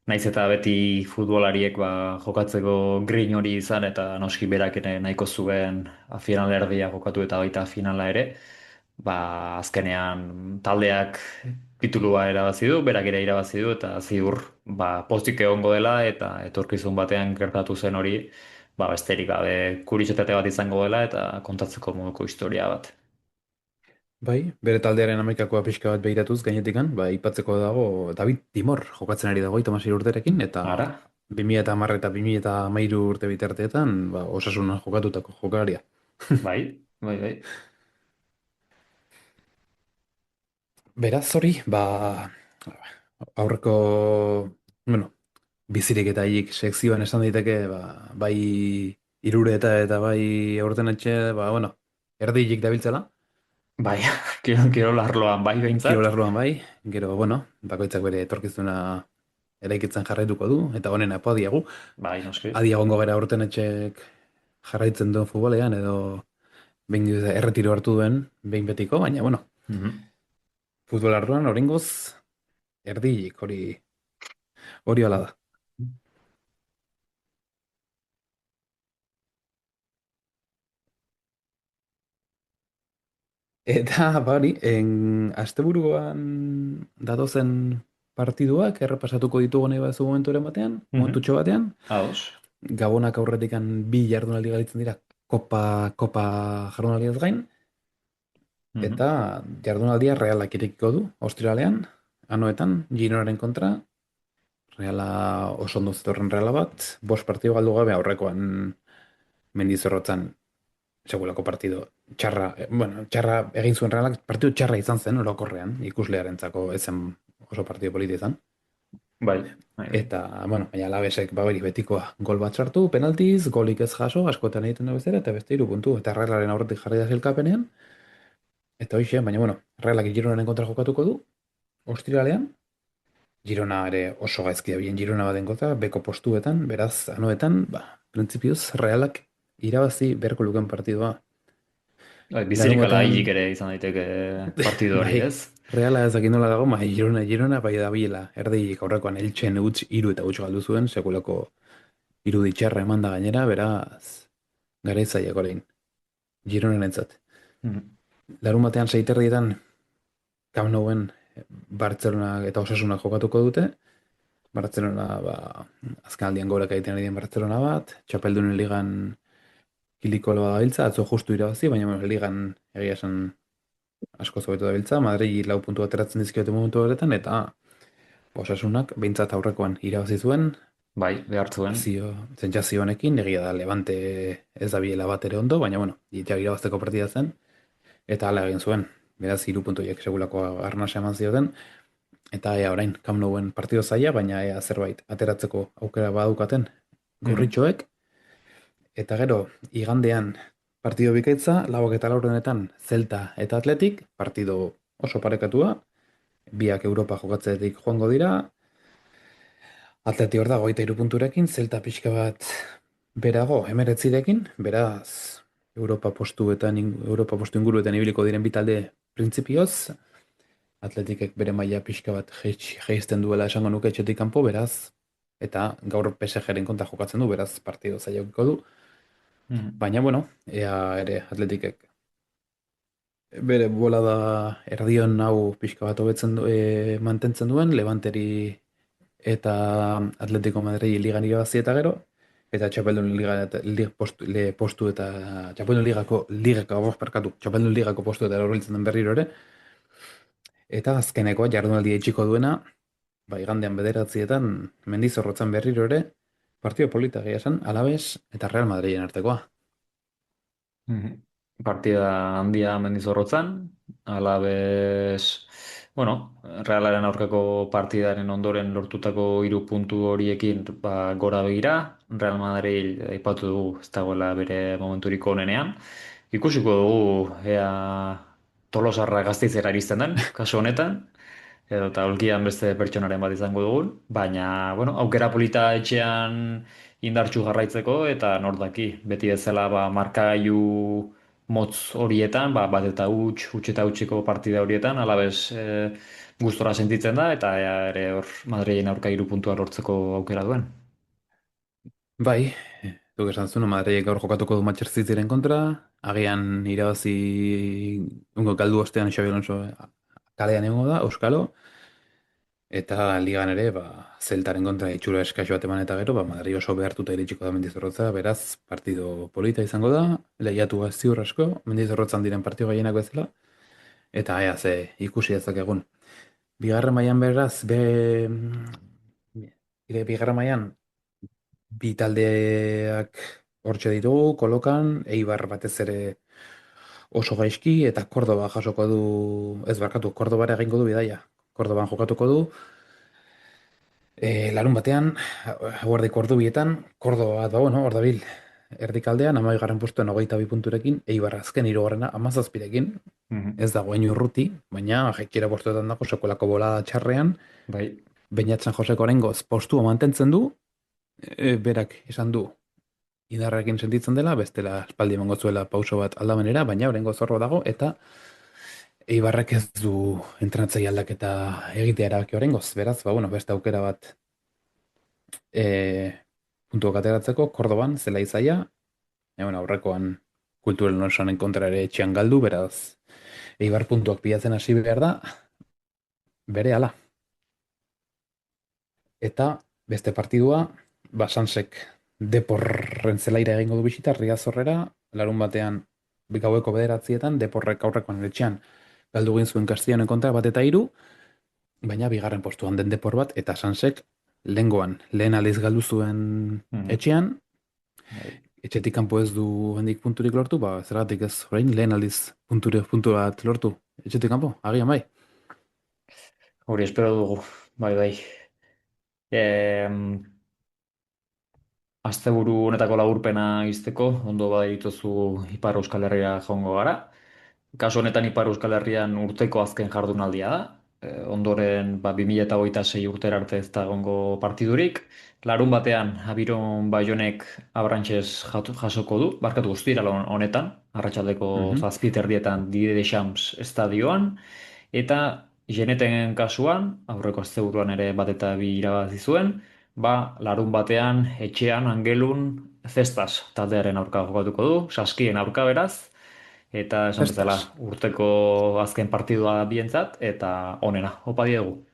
Naiz eta beti futbolariek jokatzeko grin hori izan eta noski berak ere nahiko zuen finalerdia jokatu eta baita finala ere. Azkenean taldeak titulua irabazi du, berak ere irabazi du eta ziur pozik egongo dela eta etorkizun batean gertatu zen hori besterik gabe kuriositate bat izango dela eta kontatzeko moduko historia bat. Bai, bere taldearen amaikakoa pixka bat behiratuz gainetikan, ipatzeko dago David Timor jokatzen ari dago 36 urterekin, eta 2010 eta 2013 urte bitarteetan Osasunan jokatutako jokalaria. Bai. Beraz, hori, aurreko, bizirik eta hilik sekzioan esan daiteke, bai Irureta eta bai Aurtenetxe, erdilik dabiltzela. Bai, kirol arloan bai behintzat. Kirol arloan bai, gero, bakoitzak bere etorkizuna eraikitzen jarraituko du, eta honena adiagu. Bai, noski. Adiagongo gara Aurtenetxek jarraitzen duen futbolean, edo behin erretiro hartu duen, behin betiko, baina, futbol arloan oraingoz erdilik hori hala da. Eta, asteburuan datozen partiduak errepasatuko ditugu nahi baduzu momentutxo batean. Gabonak aurretikan 2 jardunaldi galitzen dira kopa jardunaldiaz gain. Eta jardunaldia Realak irekiko du, Australian, anoetan, Gironaren kontra. Reala oso ondo zetorren Reala bat, 5 partidu galdu gabe aurrekoan Mendizorrotzan segulako partido txarra egin zuen Realak, partidu txarra izan zen orokorrean, ikuslearentzako ezen oso partidu politi izan. Bai. Eta, baina Alavesek betikoa gol bat sartu, penaltiz, golik ez jaso, askotan egiten da bezala, eta beste 3 puntu, eta Realaren aurretik jarri da zilkapenean. Eta hoxe, baina, Realak Gironaren kontra jokatuko du, Australian, Girona ere oso gaizki dabilen Girona baten kontra, beko postuetan, beraz, anoetan, printzipioz, Realak irabazi beharko luken partidua. Larun Bizirik ala batean, hilik ere izan daiteke partidu hori, bai, ez? Reala ez dakit nola dago, bai, Girona bai dabilela, erdiik aurrekoan Eltxen utz, hiru eta utz galdu zuen, sekulako iruditxarra eman da gainera, beraz, garaitzaileak orain, Gironenentzat. Mhm. Larun batean seiterrietan, Camp Nouen Bartzelona eta Osasunak jokatuko dute, Bartzelona, azken aldian gorak egiten ari den Bartzelona bat, Txapeldunen ligan kiliko loa dabiltza, atzo justu irabazi, baina bueno, ligan egia esan asko zobetu dabiltza, Madrid lau puntu ateratzen dizkiote momentu horretan, eta Osasunak behintzat aurrekoan irabazi zuen, Bai, behar zuen. zentsazio honekin, egia da Levante ez da biela bat ere ondo, baina bueno, ja irabazteko partida zen, eta hala egin zuen, beraz hiru puntuiek segulako arnasa eman zioten, eta ea orain, Camp Nouen partido zaila, baina ea zerbait ateratzeko aukera badukaten Mhm. gorritxoek, eta gero, igandean partido bikaitza, lauak eta laurdenetan Celta eta Atletik, partido oso parekatua, biak Europa jokatzetik joango dira, Atleti hor da, 23 punturekin, Celta pixka bat berago, 19rekin, beraz, Europa postu inguruetan ibiliko diren bitalde printzipioz, Atletikek bere maila pixka bat jeizten duela esango nuke etxetik kanpo, beraz, eta gaur PSG-ren kontra jokatzen du, beraz, partido zailokiko du, Mhm. baina, bueno, ea ere Atletikek bere bolada erdion hau pixka bat hobetzen mantentzen duen, Levanteri eta Atletico Madrid ligan irabazi eta gero, eta Txapeldun liga eta postu eta Txapeldun ligako parkatu, Txapeldun ligako postu eta hurbiltzen den berriro ere, eta azkenekoa jardunaldi etxiko duena, igandean bederatzietan Mendizorrotzan berriro ere, partio polita egia esan, Alaves eta Real Madrilen artekoa. Mhm. Partida handia Mendizorrotzan, alabez, bueno, Realaren aurkako partidaren ondoren lortutako 3 puntu horiekin gora begira, Real Madrid aipatu dugu ez dagoela bere momenturiko onenean. Ikusiko dugu ea Tolosarra Gasteizera iristen den, kasu honetan, edo eta olkian beste pertsonaren bat izango dugun, baina, bueno, aukera polita etxean indartsu jarraitzeko, eta nor daki, beti bezala markagailu motz horietan, bat eta huts eta hutsiko partida horietan, alabez gustora sentitzen da, eta ea ere hor Madrilen aurka 3 puntua lortzeko aukera duen. Bai, duk esan zuen, Madrid gaur jokatuko du Manchester Cityren kontra, agian irabazi ungo galdu ostean Xabi Alonso kalean egongo da, Euskalo, eta ligan ere, Zeltaren kontra itxura eskaxo bat eman eta gero, Madrid oso behartuta iritsiko da Mendizorrotza, beraz, partido polita izango da, lehiatu ziur asko, Mendizorrotzan diren partido gehienak bezala, eta ea ze ikusi egun. Bigarren mailan beraz, bigarren mailan bi taldeak hortxe ditugu, kolokan, Eibar batez ere oso gaizki, eta Kordoba jasoko du, ez barkatu, Kordobara egingo du bidaia. Kordoban jokatuko du, larun batean, guardiko ordubietan, Kordoba bat, bueno, hor dabil, erdikaldean, 11. postuen 22 punturekin, Eibar azken hirugarrena 17rekin, Mhm. ez dago hain urruti, baina jaitsiera postuetan dago sekolako bolada txarrean, Bai, Beñatzen Joseko oraingoz postua mantentzen du, berak esan du indarrekin sentitzen dela, bestela espaldi emango zuela pauso bat aldamenera, baina oraingo zorro dago, eta Eibarrek ez du entrenatzaile aldaketa egitea erabaki oraingoz, beraz, bueno, beste aukera bat puntuak ateratzeko, Kordoban, zela izaia, bueno, aurrekoan kulturen osanen kontra ere etxean galdu, beraz, Eibar puntuak pilatzen hasi behar da, bere ala. Eta beste partidua, Sansek Deporren zelaira egingo du bisita, Riazorrera, larun batean gaueko bederatzietan, Deporrek aurrekoan etxean galdu egin zuen Castellanen kontra bat eta hiru, baina bigarren postuan den Depor bat, eta Sansek lehen aldiz galdu zuen Mhm. etxean, Bai. etxetik kanpo ez du handik punturik lortu, zergatik ez orain lehen aldiz puntu bat lortu, etxetik kanpo, agian bai. Hori espero dugu, bai. Em, Asteburu honetako laburpena izteko, ondo badituzu Ipar Euskal Herria joango gara. Kasu honetan Ipar Euskal Herrian urteko azken jardunaldia da. ondoren 2026 urtera arte ez da egongo partidurik. Larun batean Abiron Baionek Abrantxez jasoko du, barkatu ostiral honetan, arratsaldeko Mhm. 7:30 Didier Deschamps estadioan, eta Geneten kasuan, aurreko asteburuan ere bat eta bi irabazi zuen, larun batean etxean Angelun Zestas taldearen aurka jokatuko du, Saskien aurka beraz, eta esan Festas. bezala urteko azken partidua bientzat, eta onena, opa diegu.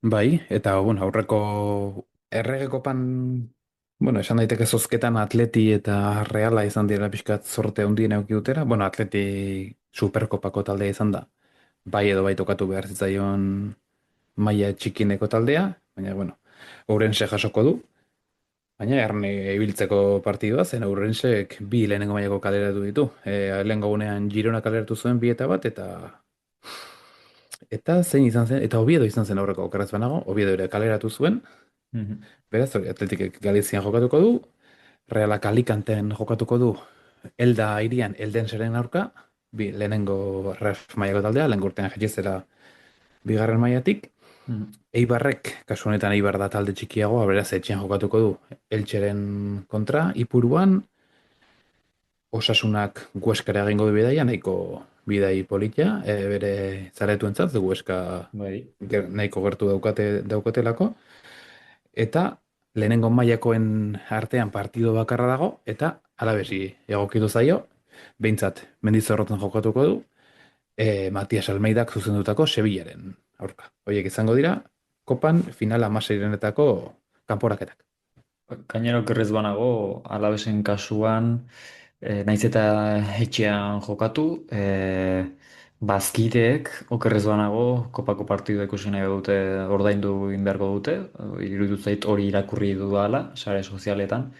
Bai, eta bueno, aurreko errege kopan, bueno, esan daiteke zozketan Atleti eta Reala izan dira pixkat zorte handien eduki dutera. Bueno, Atleti Superkopako taldea izan da. Bai edo bai tokatu behar zitzaion maila txikineko taldea, baina bueno, Ourense jasoko du. Baina erne ibiltzeko partidua zen Ourensek bi lehenengo mailako kaleratu ditu. Lehengo gunean Girona kaleratu zuen bi eta bat, eta zein izan zen, eta Oviedo izan zen aurreko okerraz banago, Oviedo ere kaleratu zuen, Mhm. beraz, hori Atletikek Galizian jokatuko du, Realak Alicanten jokatuko du, Elda hirian Eldenseren aurka, lehenengo ref mailako taldea, lehen urtean jaitezela bigarren mailatik, Mhm. Eibarrek, kasu honetan Eibar da talde txikiagoa, beraz etxean jokatuko du Eltxeren kontra, Ipuruan, Osasunak Hueskara egingo du bidaia, nahiko bidai politia, bere zaletuentzat, Hueska Bai. nahiko gertu daukatelako, eta lehenengo mailakoen artean partido bakarra dago, eta alabesi egokitu zaio, behintzat Mendizorrotzen jokatuko du, Matias Almeidak zuzendutako Sevillaren aurka. Horiek izango dira, kopan final 16-renetako kanporaketak. Gainera okerrez banago, Alavesen kasuan, naiz eta etxean jokatu, bazkideek okerrez banago, kopako partidua ikusi nahi dute, ordaindu egin beharko dute, iruditu zait hori irakurri dudala, sare sozialetan,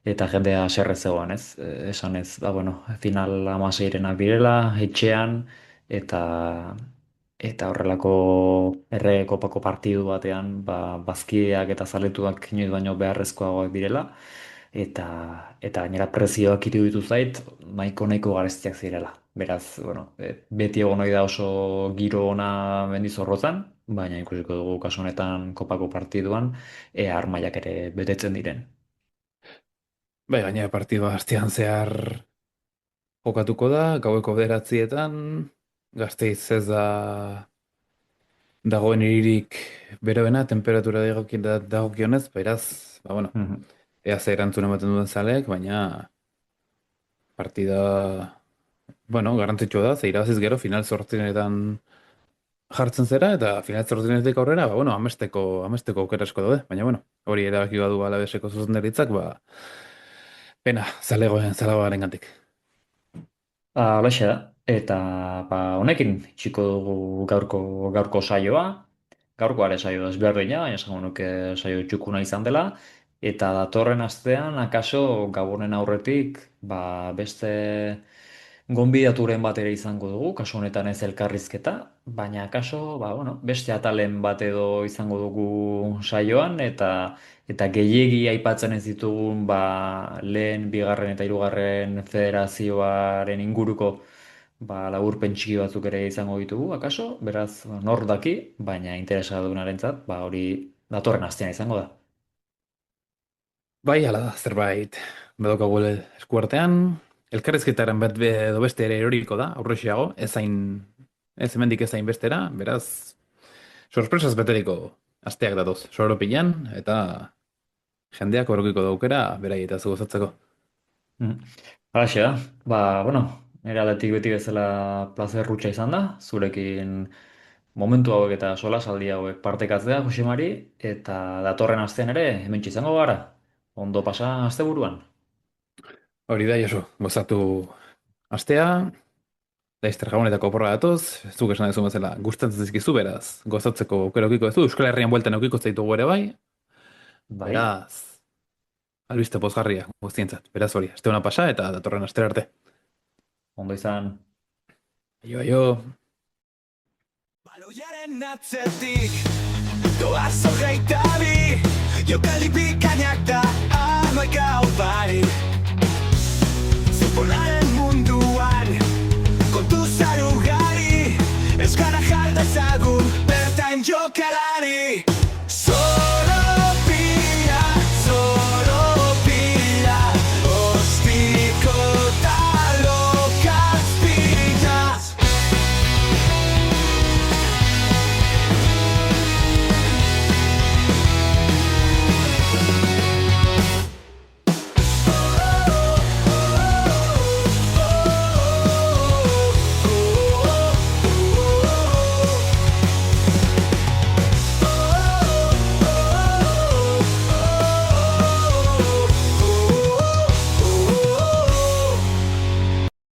eta jendea haserre zegoen, ez? Esanez, bueno, final 16-renak direla, etxean, eta horrelako errege kopako partidu batean, bazkideak eta zaletuak inoiz baino beharrezkoagoak direla, eta gainera prezioak iruditu zait, nahiko garestiak zirela. Beraz, bueno, beti egon ohi da oso giro ona Mendizorrotzan, baina ikusiko dugu kasu honetan kopako partiduan, ea armailak ere betetzen diren. Bai, gainera partidua astean zehar jokatuko da, gaueko 9:00, Gasteiz ez dagoen hiririk beroena, temperatura dagokionez, beraz, bueno, Mhm. ea ze erantzun ematen duen zaleek, baina partida, bueno, garrantzitsua da, ze irabaziz gero final zortzinetan jartzen zera, eta final zortzinetik aurrera, bueno, amesteko aukera asko daude, baina, bueno, hori erabaki badu Alaveseko zuzendaritzak, pena, zalegoaren gantik. Halaxe da. Eta honekin txiko dugu gaurko saioa. Gaurkoa ere saio ezberdina, baina esango nuke saio txukuna izan dela. Eta datorren astean, akaso Gabonen aurretik, beste gonbidaturen bat ere izango dugu, kasu honetan ez elkarrizketa, baina akaso, bueno, beste atalen bat edo izango dugu saioan, eta gehiegi aipatzen ez ditugun, lehen, bigarren eta hirugarren federazioaren inguruko, laburpen txiki batzuk ere izango ditugu, akaso, beraz, nor daki, baina interesadunarentzat, hori datorren astean izango da. Bai, hala da, zerbait badaukagu eskuartean, elkarrizketaren bat edo beste ere eroriko da, aurrexeago, ez hemendik ez hain bestera, beraz, sorpresaz beteriko asteak datoz, soropilan, eta jendeak horokiko daukera, berai eta gozatzeko. Halaxe da, bueno, nire aldetik beti bezala plazer rutsa izan da, zurekin momentu hauek eta solasaldi hauek partekatzea, Jose Mari, eta datorren astean ere, hementsi izango gara, ondo pasa asteburuan. Hori da, Josu, gozatu astea, Laizter Gabonetako oporra datoz, zuk esan duzu bezala, gustatzen zizkizu beraz, gozatzeko aukera edukiko duzu, Euskal Herrian bueltan edukiko zaitugu ere bai, Bai, beraz, albiste pozgarria guztientzat, beraz hori, aste hona pasa eta datorren astera arte. ondo izan. Aio, aio. Baloiaren atzetik doaz hogeita bi Jokaldi bikainak da hamaika opari Futbolaren munduan kontu zaru gari Ez gara jarda から